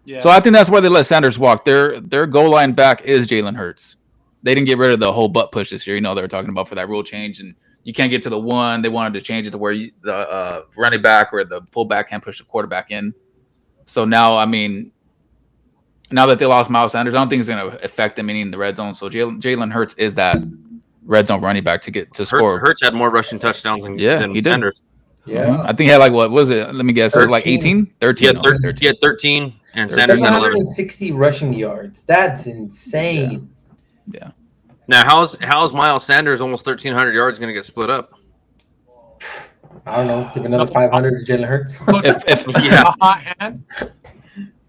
Yeah. So I think that's why they let Sanders walk. Their goal line back is Jalen Hurts. They didn't get rid of the whole butt push this year. They were talking about for that rule change, and you can't get to the one. They wanted to change it to where the running back or the fullback can push the quarterback in. So now, now that they lost Miles Sanders, I don't think it's going to affect them any in the red zone. So Jalen Hurts is that red zone running back to score. Hurts had more rushing touchdowns than Sanders. Yeah. Mm-hmm. I think he had what was it? Let me guess. 13. It was like 18? 13. He had 13, and Sanders had 11. 160 rushing yards. That's insane. Yeah. Now, how's Miles Sanders almost 1,300 yards going to get split up? I don't know. Give another 500 to Jalen Hurts.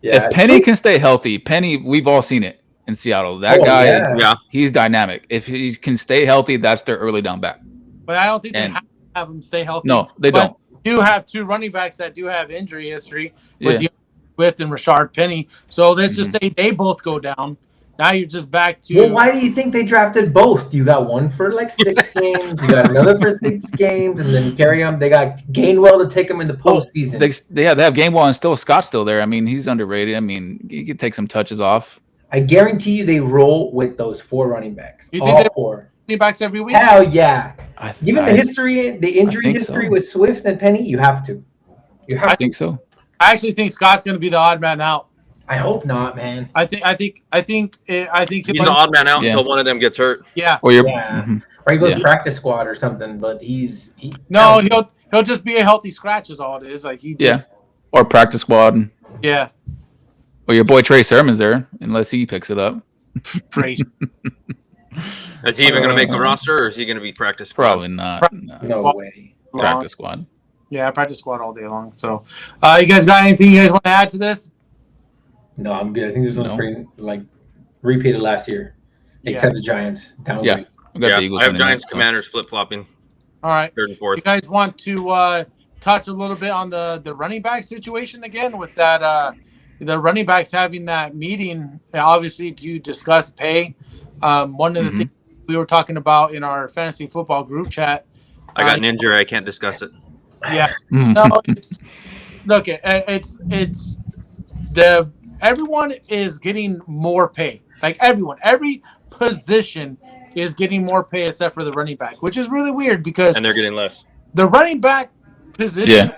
If Penny can stay healthy, we've all seen it in Seattle. That guy, he's dynamic. If he can stay healthy, that's their early down back. But I don't think they have him stay healthy. No, they don't. You have 2 running backs that do have injury history with Swift and Rashard Penny. So let's just say they both go down. Now you're just back to. Well, why do you think they drafted both? You got one for like 6 games, you got another for 6 games, and then carry them. They got Gainwell to take them in the postseason. They have Gainwell and Scott's still there. He's underrated. He could take some touches off. I guarantee you they roll with those 4 running backs. You think all 4 running backs every week? Hell yeah! Given the injury history with Swift and Penny, you have to. I think so. I actually think Scott's going to be the odd man out. I hope not, man. I think he's the odd man out until one of them gets hurt. Yeah. Or he goes practice squad or something. But he'll just be a healthy scratch is all it is. Like he just or practice squad. Yeah. Or your boy Trey Sermon's there unless he picks it up. Trey. Is he even going to make the roster, or is he going to be practice squad? Probably not. No way. Practice squad. Yeah, practice squad all day long. So, you guys got anything you guys want to add to this? No, I'm good. I think this one's pretty repeated last year, except the Giants down. Yeah, I have Giants Commanders flip flopping. All right, 3rd and 4th. You guys want to touch a little bit on the running back situation again with that the running backs having that meeting, obviously to discuss pay. One of the things we were talking about in our fantasy football group chat. I got an injury. I can't discuss it. Yeah. No, everyone is getting more pay. Like every position is getting more pay except for the running back, which is really weird because and they're getting less. The running back position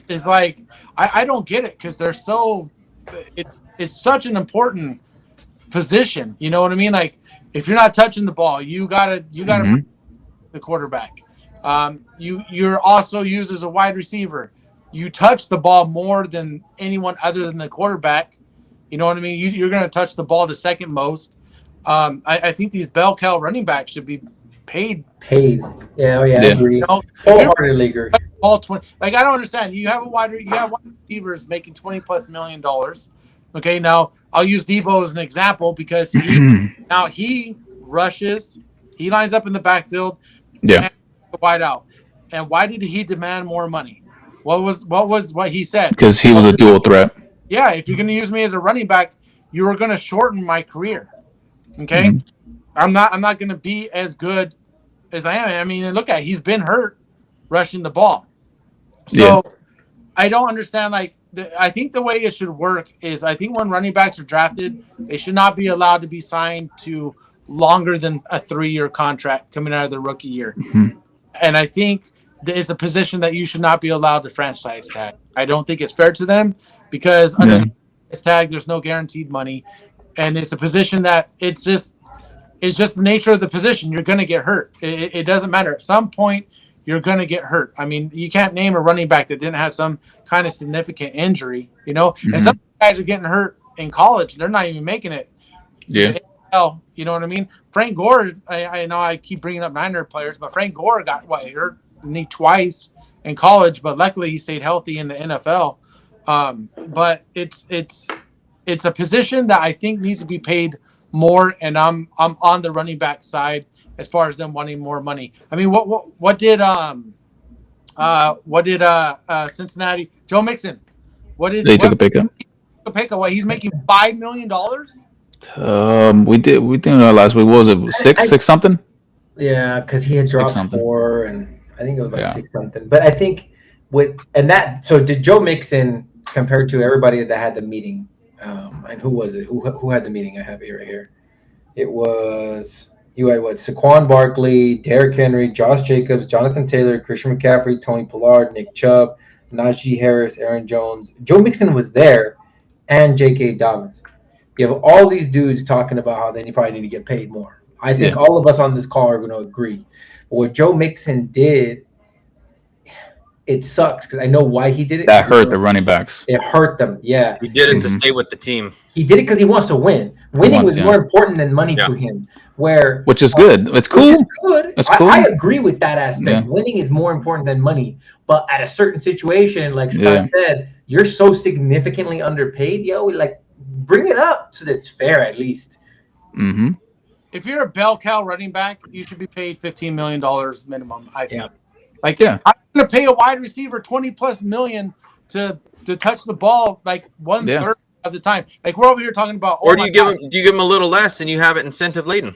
is like I don't get it because they're so it's such an important position. You know what I mean? Like if you're not touching the ball, you gotta the quarterback. You're also used as a wide receiver. You touch the ball more than anyone other than the quarterback. You know what I mean? You're going to touch the ball the second most. I think these bell cow running backs should be paid. Paid. Yeah, I agree. You know, wholeheartedly agree. All 20. Like, I don't understand. You have wide receivers making $20+ million. Okay, now I'll use Debo as an example because he rushes, he lines up in the backfield, and wide out. And why did he demand more money? What he said? Because he was a dual threat. Yeah, if you're going to use me as a running back, you are going to shorten my career. Okay, I'm not going to be as good as I am. I mean, look at he's been hurt rushing the ball. So I don't understand. Like, I think the way it should work is I think when running backs are drafted, they should not be allowed to be signed to longer than a 3-year contract coming out of their rookie year. And I think it's a position that you should not be allowed to franchise tag. I don't think it's fair to them because under the franchise tag, there's no guaranteed money. And it's a position that it's just the nature of the position. You're going to get hurt. It doesn't matter. At some point, you're going to get hurt. I mean, you can't name a running back that didn't have some kind of significant injury, you know? And some guys are getting hurt in college. They're not even making it. Yeah. You know what I mean? Frank Gore, I know I keep bringing up Niner players, but Frank Gore got hurt knee twice in college, but luckily he stayed healthy in the NFL. But it's a position that I think needs to be paid more, and I'm on the running back side as far as them wanting more money. I mean, what did Cincinnati, Joe Mixon? They took a pay cut? A pay cut. What, he's making $5 million? We did last week. What was it? Six something? Yeah, because he had dropped 4, and I think it was like 6 something. But I think so did Joe Mixon compared to everybody that had the meeting? And who was it? Who had the meeting? I have it right here. It was, you had Saquon Barkley, Derrick Henry, Josh Jacobs, Jonathan Taylor, Christian McCaffrey, Tony Pollard, Nick Chubb, Najee Harris, Aaron Jones. Joe Mixon was there, and J.K. Dobbins. You have all these dudes talking about how they probably need to get paid more. I think all of us on this call are going to agree. But what Joe Mixon did, it sucks because I know why he did it. That hurt the running backs. It hurt them, yeah. He did it to stay with the team. He did it because he wants to win. Winning was more important than money to him. Which is good. It's cool. Which is good. It's cool. I agree with that aspect. Yeah. Winning is more important than money. But at a certain situation, like Scott said, you're so significantly underpaid, like bring it up so that it's fair at least. Mm-hmm. If you're a bell cow running back, you should be paid $15 million minimum, I think. Yeah. I'm going to pay a wide receiver $20+ million to touch the ball like 1/3 of the time. Like we're over here talking about. Or do you give him a little less and you have it incentive laden?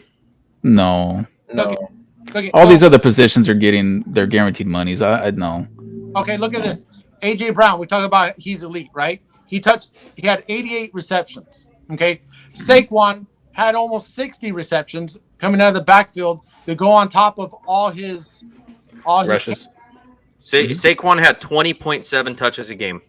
No. Okay, all these other positions are getting their guaranteed monies. I know. Okay, look at this. AJ Brown. We talk about he's elite, right? He had 88 receptions. Okay, Saquon had almost 60 receptions coming out of the backfield to go on top of all his rushes. Saquon had 20.7 touches a game.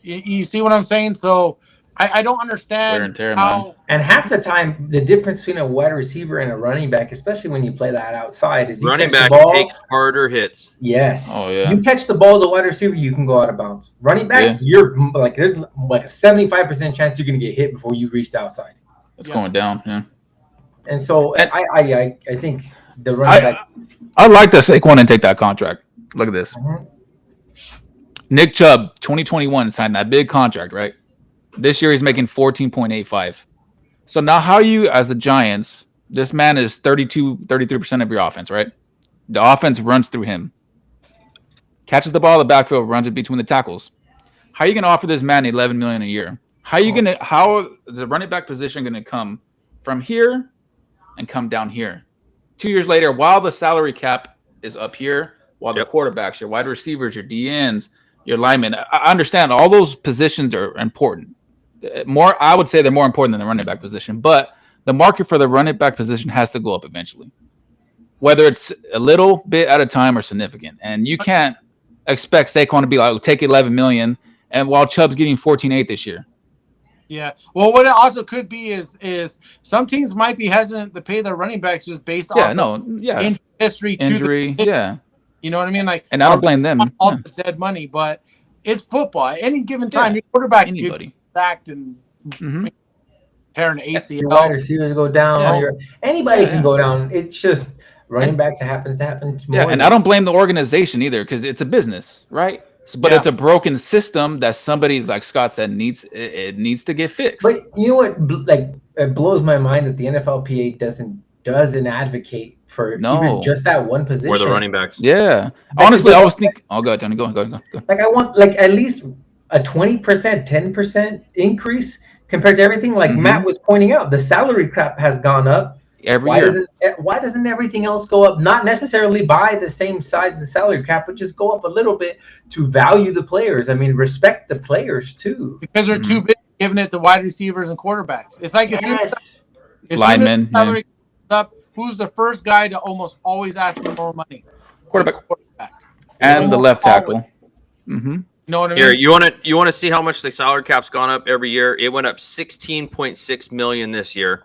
You see what I'm saying? So I don't understand how. And half the time, the difference between a wide receiver and a running back, especially when you play that outside, is running back takes harder hits. Yes. Oh yeah. You catch the ball as a wide receiver, you can go out of bounds. Running back, you're like there's like a 75% chance you're going to get hit before you reach the outside. It's going down. Yeah. And so I think the running back. I like that Saquon didn't take that contract. Look at this. Mm-hmm. Nick Chubb, 2021, signed that big contract, right? This year he's making 14.85. So now how you, as the Giants, this man is 33% of your offense, right? The offense runs through him. Catches the ball in the backfield, runs it between the tackles. How are you going to offer this man $11 million a year? How is the running back position going to come from here and come down here? 2 years later, while the salary cap is up here, while the quarterbacks, your wide receivers, your DNs, your linemen, I understand all those positions are important. I would say they're more important than the running back position, but the market for the running back position has to go up eventually, whether it's a little bit at a time or significant. And you can't expect Saquon to be like, take $11 million, and while Chubb's getting 14.8 this year. Yeah. Well, what it also could be is some teams might be hesitant to pay their running backs just based off injury history. You know what I mean? Like, and I don't blame them. All this dead money, but it's football. At any given time, your quarterback could anybody. get sacked and tear an ACL. Your wide receivers go down. Yeah. Anybody can go down. It's just running backs. It happens to happen more. Yeah, and I don't blame the organization either because it's a business, right? But it's a broken system that somebody, like Scott said, needs to get fixed. But you know what? Like, it blows my mind that the NFLPA doesn't advocate for even just that one position. Or the running backs. Yeah. Honestly, I was thinking. Oh, go ahead, Tony. Go. Like, I want at least a 20%, 10% increase compared to everything. Like Matt was pointing out, the salary cap has gone up every year. Why doesn't everything else go up? Not necessarily by the same size as salary cap, but just go up a little bit to value the players. I mean, respect the players too. Because they're too big giving it to wide receivers and quarterbacks. It's like as linemen. Salary up, who's the first guy to almost always ask for more money? Quarterback. And the left tackle. Mm-hmm. You know what I mean? Here, you want to see how much the salary cap's gone up every year? It went up $16.6 million this year.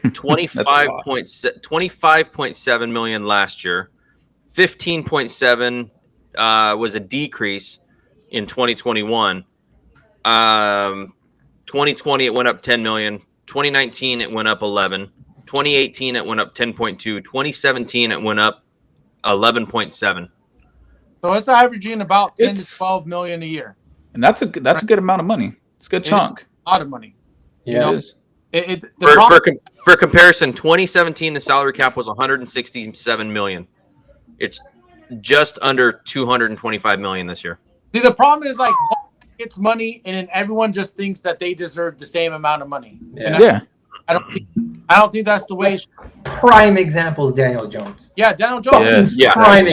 25.7 million last year. 15.7 was a decrease in 2021. 2020 it went up 10 million. 2019 it went up 11. 2018 it went up 10.2. 2017 it went up 11.7. So it's averaging about 10 to 12 million a year. And that's a good amount of money. It's a good chunk. A lot of money. Yeah. You know? For comparison, 2017 the salary cap was 167 million. It's just under 225 million this year. See, the problem is like it's money, and then everyone just thinks that they deserve the same amount of money. Yeah. I don't think that's the way. Prime example is Daniel Jones. Yeah, Daniel Jones. Yes. Yeah. Prime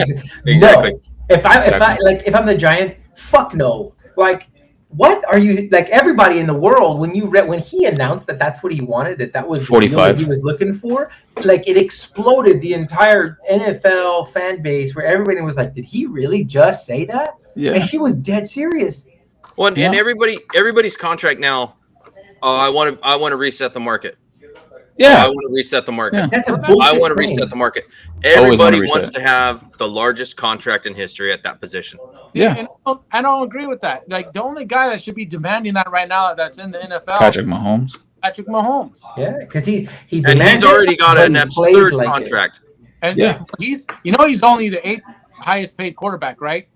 Exactly. No. If I'm the Giants, fuck no. Like, what are you like? Everybody in the world, when he announced that that's what he wanted, that was the 45 deal that he was looking for, like it exploded the entire NFL fan base where everybody was like, "Did he really just say that?" Yeah, and he was dead serious. Well, and everybody's contract now. Oh, I want to reset the market. Yeah, I want to reset the market. Yeah. That's a bullshit I want to claim. reset the market. Everybody reset. wants to have the largest contract in history at that position. Yeah, and I don't agree with that. Like the only guy that should be demanding that right now that's in the NFL, Patrick Mahomes. Yeah, because he's already got an absurd contract. And he's only the 8th highest paid quarterback, right?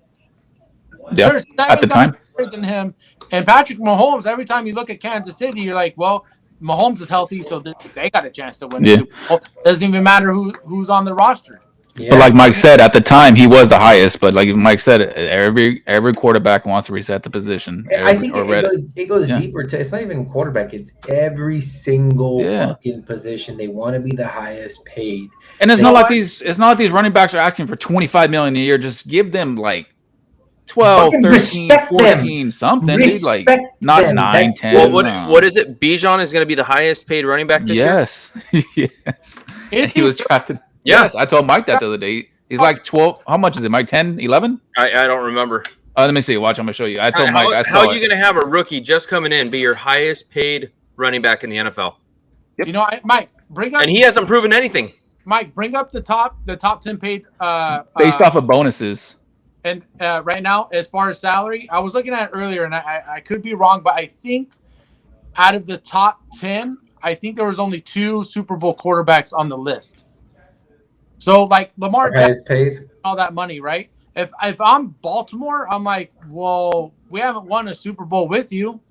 Yeah, There's 7 at the time. guys than him, and Patrick Mahomes. Every time you look at Kansas City, you're like, well, Mahomes is healthy, so they got a chance to win the Super Bowl. Doesn't even matter who's on the roster. Yeah. But like Mike said, at the time he was the highest. But like Mike said, every quarterback wants to reset the position. I think it goes deeper to. It's not even quarterback. It's every single fucking position. They want to be the highest paid. And it's not like these running backs are asking for $25 million a year. Just give them like 12, 13, 14, something. Dude, like not 9, 10. Well, what is it? Bijan is going to be the highest paid running back this year? Yes. And he was drafted. Yeah. Yes, I told Mike that the other day. He's like 12. How much is it, Mike? 10, 11? I don't remember. Let me see. Watch, I'm going to show you. I told Mike. How are you going to have a rookie just coming in be your highest paid running back in the NFL? Yep. You know, Mike, bring up. And he hasn't proven anything. Mike, bring up the top 10 paid. Based off of bonuses. And right now, as far as salary, I was looking at it earlier, and I could be wrong, but I think out of the top 10, I think there was only 2 Super Bowl quarterbacks on the list. So, like, Lamar Jackson paid all that money, right? If I'm Baltimore, I'm like, well, we haven't won a Super Bowl with you.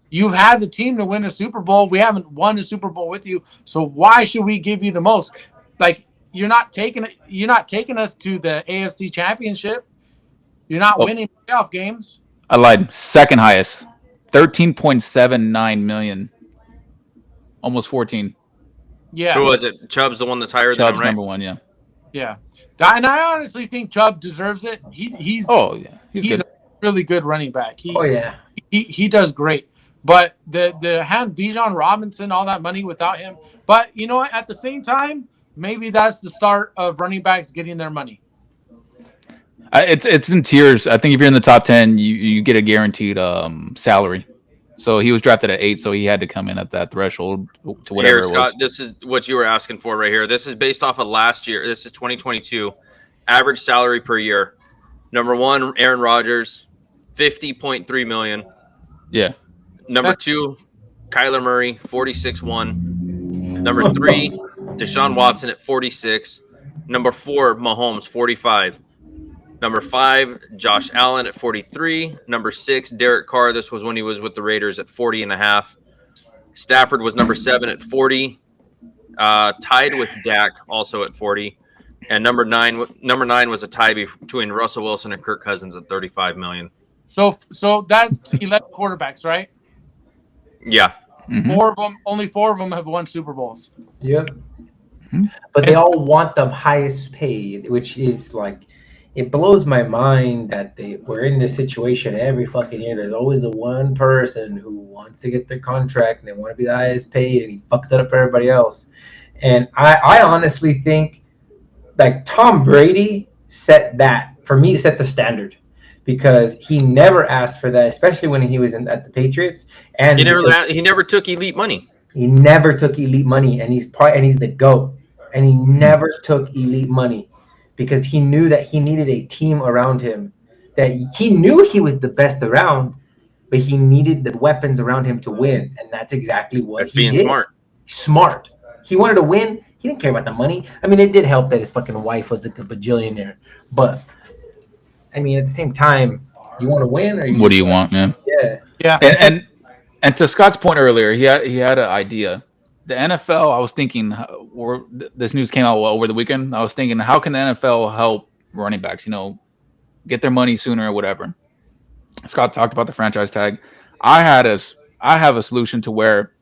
You've had the team to win a Super Bowl. We haven't won a Super Bowl with you. So why should we give you the most? Like, you're not taking us to the AFC Championship. You're not winning playoff games. I lied. Second highest, 13.79 million, almost 14. Yeah. Who was it? Chubb's the one that's higher than him, right? Number 1, yeah. Yeah, and I honestly think Chubb deserves it. He's a really good running back. He does great. But the hand Bijan Robinson, all that money without him. But you know what? At the same time, maybe that's the start of running backs getting their money. It's in tiers. I think if you're in the top 10, you get a guaranteed salary. So he was drafted at 8, so he had to come in at that threshold to whatever it was. Scott, this is what you were asking for right here. This is based off of last year. This is 2022. Average salary per year. Number 1, Aaron Rodgers, $50.3 million. Yeah. Number 2, Kyler Murray, 46.1. Number 3, Deshaun Watson at 46. Number 4, Mahomes, 45. Number 5, Josh Allen at 43. Number 6, Derek Carr. This was when he was with the Raiders at 40.5. Stafford was number 7 at 40. Tied with Dak, also at 40. And number 9 was a tie between Russell Wilson and Kirk Cousins at 35 million. So that's 11 quarterbacks, right? Yeah. Mm-hmm. Only 4 of them have won Super Bowls. Yep. But they all want the highest paid, which is like, it blows my mind that we're in this situation every fucking year. There's always the one person who wants to get their contract and they want to be the highest paid, and he fucks it up for everybody else. And I honestly think, like, Tom Brady set the standard, because he never asked for that, especially when he was at the Patriots. And he never took elite money. He never took elite money, and he's the GOAT. And he never took elite money because he knew that he needed a team around him. That he knew he was the best around, but he needed the weapons around him to win, and that's exactly what That's he being did. smart. He wanted to win. He didn't care about the money. I mean, it did help that his fucking wife was a bajillionaire, but I mean, at the same time, you want to win, or what do you want, man? Yeah. And to Scott's point earlier, he had an idea. The NFL, I was thinking, this news came out over the weekend. I was thinking, how can the NFL help running backs, get their money sooner or whatever? Scott talked about the franchise tag. I have a solution to where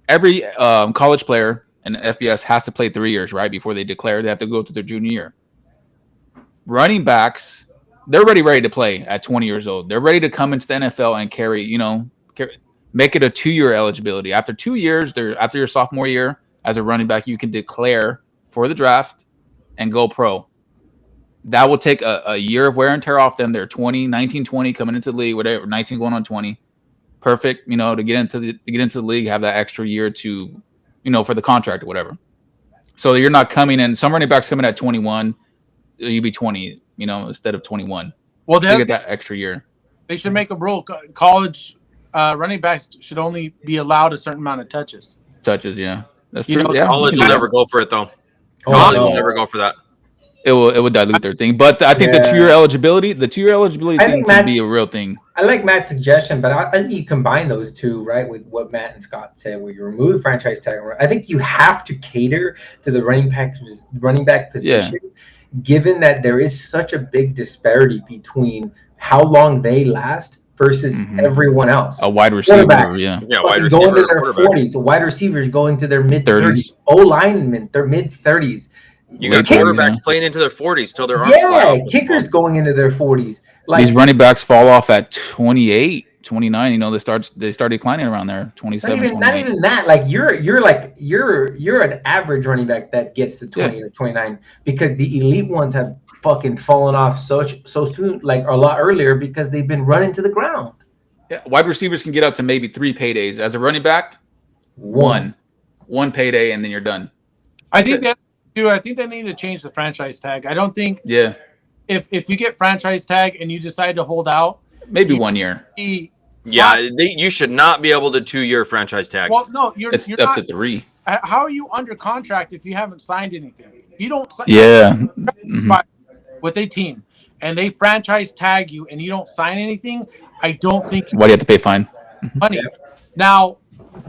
every college player in FBS has to play 3 years, right? Before they declare, they have to go to their junior year. Running backs, they're already ready to play at 20 years old. They're ready to come into the NFL and carry, make it a 2-year eligibility. After 2 years, after your sophomore year as a running back, you can declare for the draft and go pro. That will take a year of wear and tear off them. They're 19, 20 coming into the league, whatever, 19 going on 20. Perfect, to get into the league, have that extra year to, for the contract or whatever. So you're not coming in. Some running backs coming at 21, you'd be 20, instead of 21. Well, they get that extra year. They should make a rule. College running backs should only be allowed a certain amount of touches. Yeah. That's true. College will never go for it, though. College will never go for that. It will dilute their thing. But I think the 2-year eligibility thing can be a real thing. I like Matt's suggestion, but I think you combine those two, right, with what Matt and Scott said, where you remove the franchise tag. I think you have to cater to the running back position, given that there is such a big disparity between how long they last versus everyone else. A wide receiver, wide receiver going to their 40s. So wide receivers going to their mid 30s. O linemen, their mid 30s. You got quarterbacks playing into their 40s till their arms fly off. Kickers going into their 40s. These running backs fall off at 28, 29. They start declining around there. 27. Not even that. Like you're an average running back that gets to 20 or 29, because the elite ones have fucking fallen off so soon, like a lot earlier, because they've been running to the ground. Yeah, wide receivers can get up to maybe 3 paydays. As a running back, one payday, and then you're done. I think they need to change the franchise tag. I don't think. Yeah. If you get franchise tag and you decide to hold out, maybe 1 year. You should not be able to 2-year franchise tag. Well, no, you're up not, to 3. How are you under contract if you haven't signed anything? You don't sign with a team and they franchise tag you and you don't sign anything. I don't think. Why do you have to pay fine? Money. Now,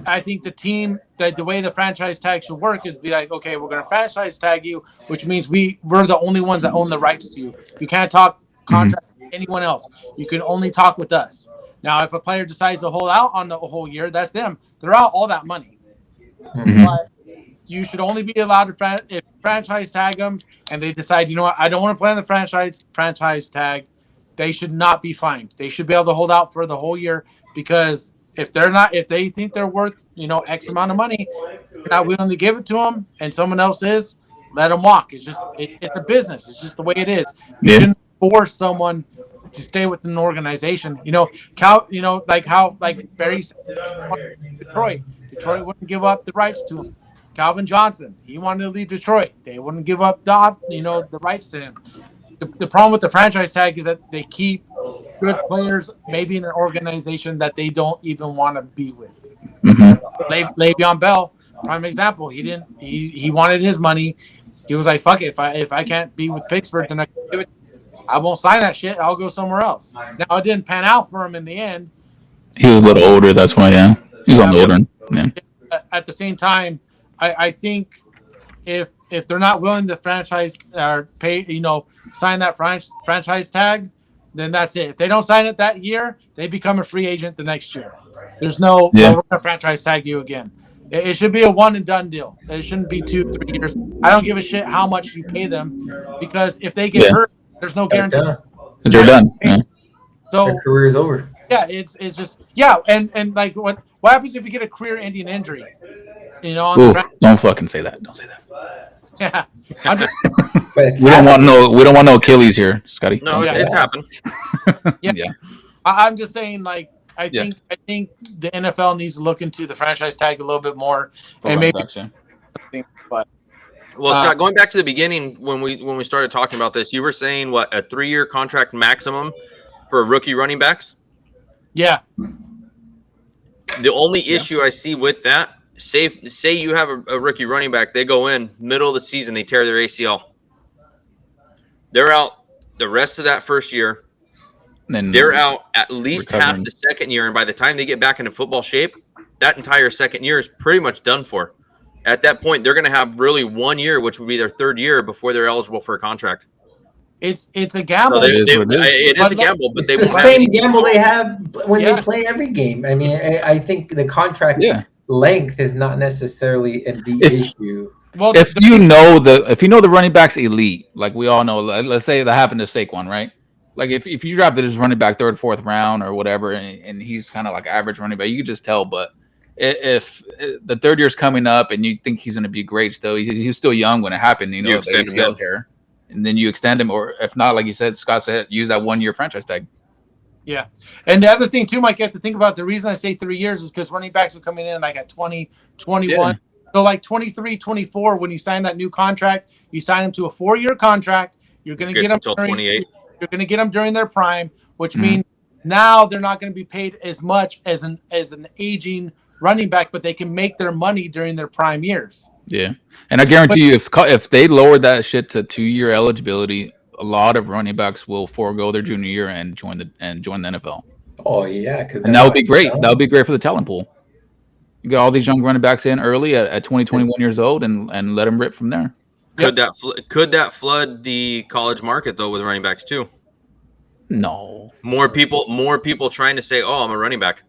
I think the team, that the way the franchise tag should work is be like, okay, we're going to franchise tag you, which means we're the only ones that own the rights to you. You can't talk contract with anyone else. You can only talk with us. Now, if a player decides to hold out on the whole year, that's them. They're out all that money. But you should only be allowed to if franchise tag them and they decide, I don't want to play on the franchise tag, they should not be fined. They should be able to hold out for the whole year, because if they think they're worth, X amount of money, you're not willing to give it to them, and someone else is, let them walk. It's just, it's a business. It's just the way it is. You shouldn't force someone to stay with an organization. Like Barry said, Detroit wouldn't give up the rights to him. Calvin Johnson, he wanted to leave Detroit. They wouldn't give up the rights to him. The problem with the franchise tag is that they keep good players, maybe in an organization that they don't even want to be with. Le'Veon Bell, prime example. He wanted his money. He was like, "Fuck it, if I can't be with Pittsburgh, then I won't sign that shit. I'll go somewhere else." Now it didn't pan out for him in the end. He was a little older. That's why, yeah, he's on the older end. Yeah. At the same time, I think if they're not willing to franchise or pay, sign that franchise tag, then that's it. If they don't sign it that year, they become a free agent the next year. There's no we're gonna franchise tag you again. It should be a one and done deal. It shouldn't be 2-3 years. I don't give a shit how much you pay them, because if they get hurt, there's no guarantee. They're done. Yeah. So their career is over. Yeah, it's just and like what happens if you get a career-ending injury? Don't fucking say that. Don't say that. Yeah, we don't want no Achilles here, Scotty. No, it's happened. Yeah. I'm just saying, like, I think the NFL needs to look into the franchise tag a little bit more, and maybe. But Scott, going back to the beginning when we started talking about this, you were saying what, a 3-year contract maximum for rookie running backs? Yeah. The only issue I see with that, say you have a rookie running back, they go in middle of the season, they tear their ACL. They're out the rest of that first year. And they're out at least half the second year, and by the time they get back into football shape, that entire second year is pretty much done for. At that point, they're going to have really 1 year, which would be their third year, before they're eligible for a contract. It's a gamble. So it is a gamble, but they won't the same gamble they have when they play every game. I mean, I think the contract length is not necessarily the issue. Well, if you know the running back's elite, like we all know, let's say that happened to Saquon, right? Like if you drafted his running back 3rd, 4th round or whatever, and he's kind of like average running back, you can just tell. But if the 3rd year's coming up and you think he's going to be great still, he's still young when it happened, you extend him tear, and then you extend him, or if not, like you said, Scott said, use that 1 year franchise tag. Yeah. And the other thing too, Mike, you have to think about, the reason I say 3 years is because running backs are coming in like at 20, 21. Yeah. So like 23, 24, when you sign that new contract, you sign them to a 4-year contract. You're going to get them until 28. You're going to get them during their prime, which means now they're not going to be paid as much as an aging running back, but they can make their money during their prime years. Yeah. And I guarantee you, if they lowered that shit to 2-year eligibility, a lot of running backs will forego their junior year and join the NFL. Oh yeah, and that would be great. That would be great for the talent pool. You get all these young running backs in early at 20, 21 years old, and let them rip from there. Could that flood the college market though with running backs too? No. More people trying to say, "Oh, I'm a running back."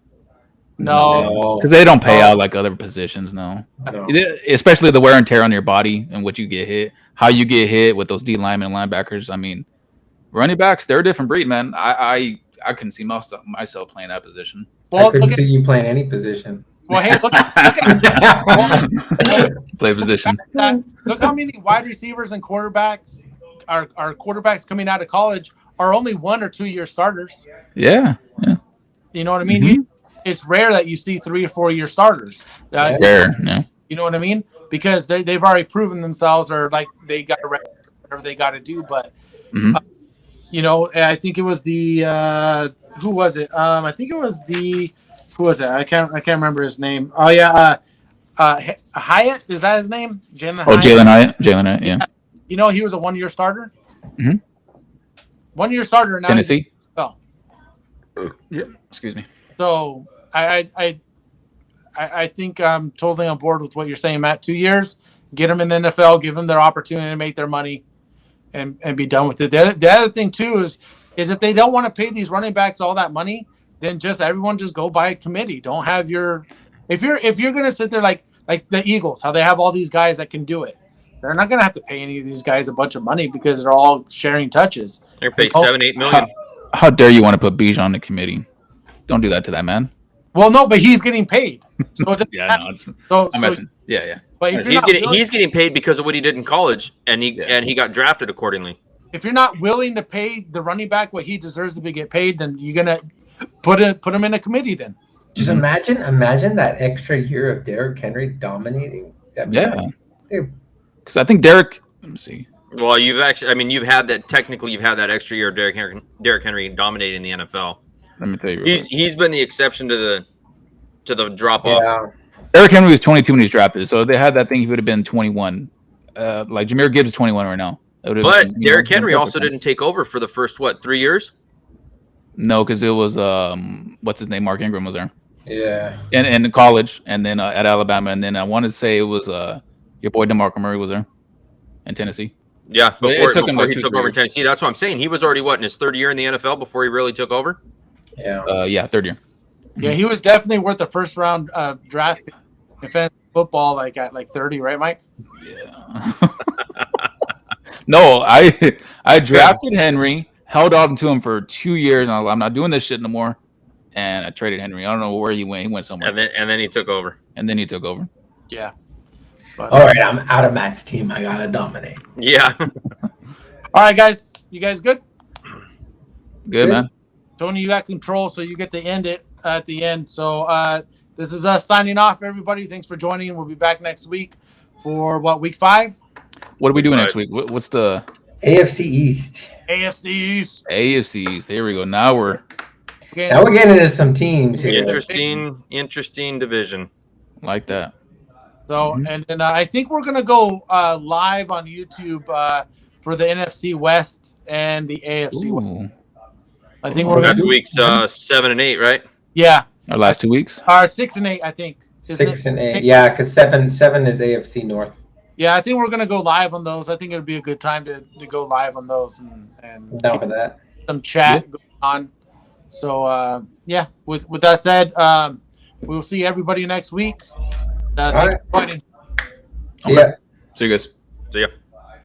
No, because they don't pay out like other positions. No, especially the wear and tear on your body and what you get hit, how you get hit with those D linemen and linebackers. I mean, running backs, they're a different breed, man. I couldn't see myself playing that position. Well, I couldn't see you playing any position. Well, hey, look play position. Look how many wide receivers and quarterbacks are quarterbacks coming out of college are only 1 or 2 year starters. Yeah. You know what I mean? Mm-hmm. It's rare that you see 3 or 4 year starters. Rare, yeah. You know what I mean? Because they've already proven themselves, or like they got whatever they got to do. But I think it was the who was it? I think it was the. Who was it? I can't remember his name. Oh yeah, Hyatt, is that his name? Jalen Hyatt. Jalen Hyatt, yeah. You know, he was a 1 year starter. 1 year starter now. Tennessee. Yeah. Excuse me. So I think I'm totally on board with what you're saying, Matt. 2 years, get them in the NFL, give them their opportunity to make their money, and be done with it. The other thing too is if they don't want to pay these running backs all that money, then everyone just go by a committee. Don't have if you're gonna sit there like the Eagles, how they have all these guys that can do it. They're not gonna have to pay any of these guys a bunch of money because they're all sharing touches. They're paid $7-8 million. How dare you want to put Bijan on the committee? Don't do that to that man. Well, no, but he's getting paid. So I'm messing. Yeah. But he's getting paid because of what he did in college, and he got drafted accordingly. If you're not willing to pay the running back what he deserves to get paid, then you're gonna put him in a committee. Then just imagine that extra year of Derrick Henry dominating. Because I think Derrick. Let me see. Well, you've had that extra year of Derrick Henry dominating the NFL. Let me tell you, he's been the exception to the drop off. Yeah. Eric Henry was 22 when he was drafted, so if they had that thing, he would have been 21. Like Jahmyr Gibbs is 21 right now. But Derrick Henry also didn't take over for the first 3 years. No, because it was what's his name? Mark Ingram was there. Yeah. And in college, and then at Alabama, and then I want to say it was your boy DeMarco Murray was there in Tennessee. Yeah, before took him he like took over in Tennessee. That's what I'm saying. He was already in his third year in the NFL before he really took over. Yeah. Yeah, third year. Yeah, he was definitely worth the first round draft pick in fantasy football, like at 30, right, Mike? Yeah. No, I drafted Henry, held on to him for 2 years, and I'm not doing this shit no more. And I traded Henry. I don't know where he went. He went somewhere. And then he took over. Yeah. But, All right, I'm out of Matt's team. I gotta dominate. Yeah. all right, guys. You guys good? Good, man. Tony, you got control, so you get to end it at the end. So this is us signing off, everybody. Thanks for joining. We'll be back next week for week 5? What are we doing next week? What's the AFC East? AFC East. AFC East. Here we go. Now we're getting into some teams here. Interesting division. Like that. So, and then I think we're gonna go live on YouTube for the NFC West and the AFC West. I think we're that's weeks 7 and 8, right? Yeah. Our last 2 weeks. 6 and 8, I think. 6 and 8. Yeah, because 7 is AFC North. Yeah, I think we're gonna go live on those. I think it'd be a good time to go live on those and down for that. Some chat going on. So yeah, with that said, we'll see everybody next week. Thanks for joining. See ya. See you guys. See ya.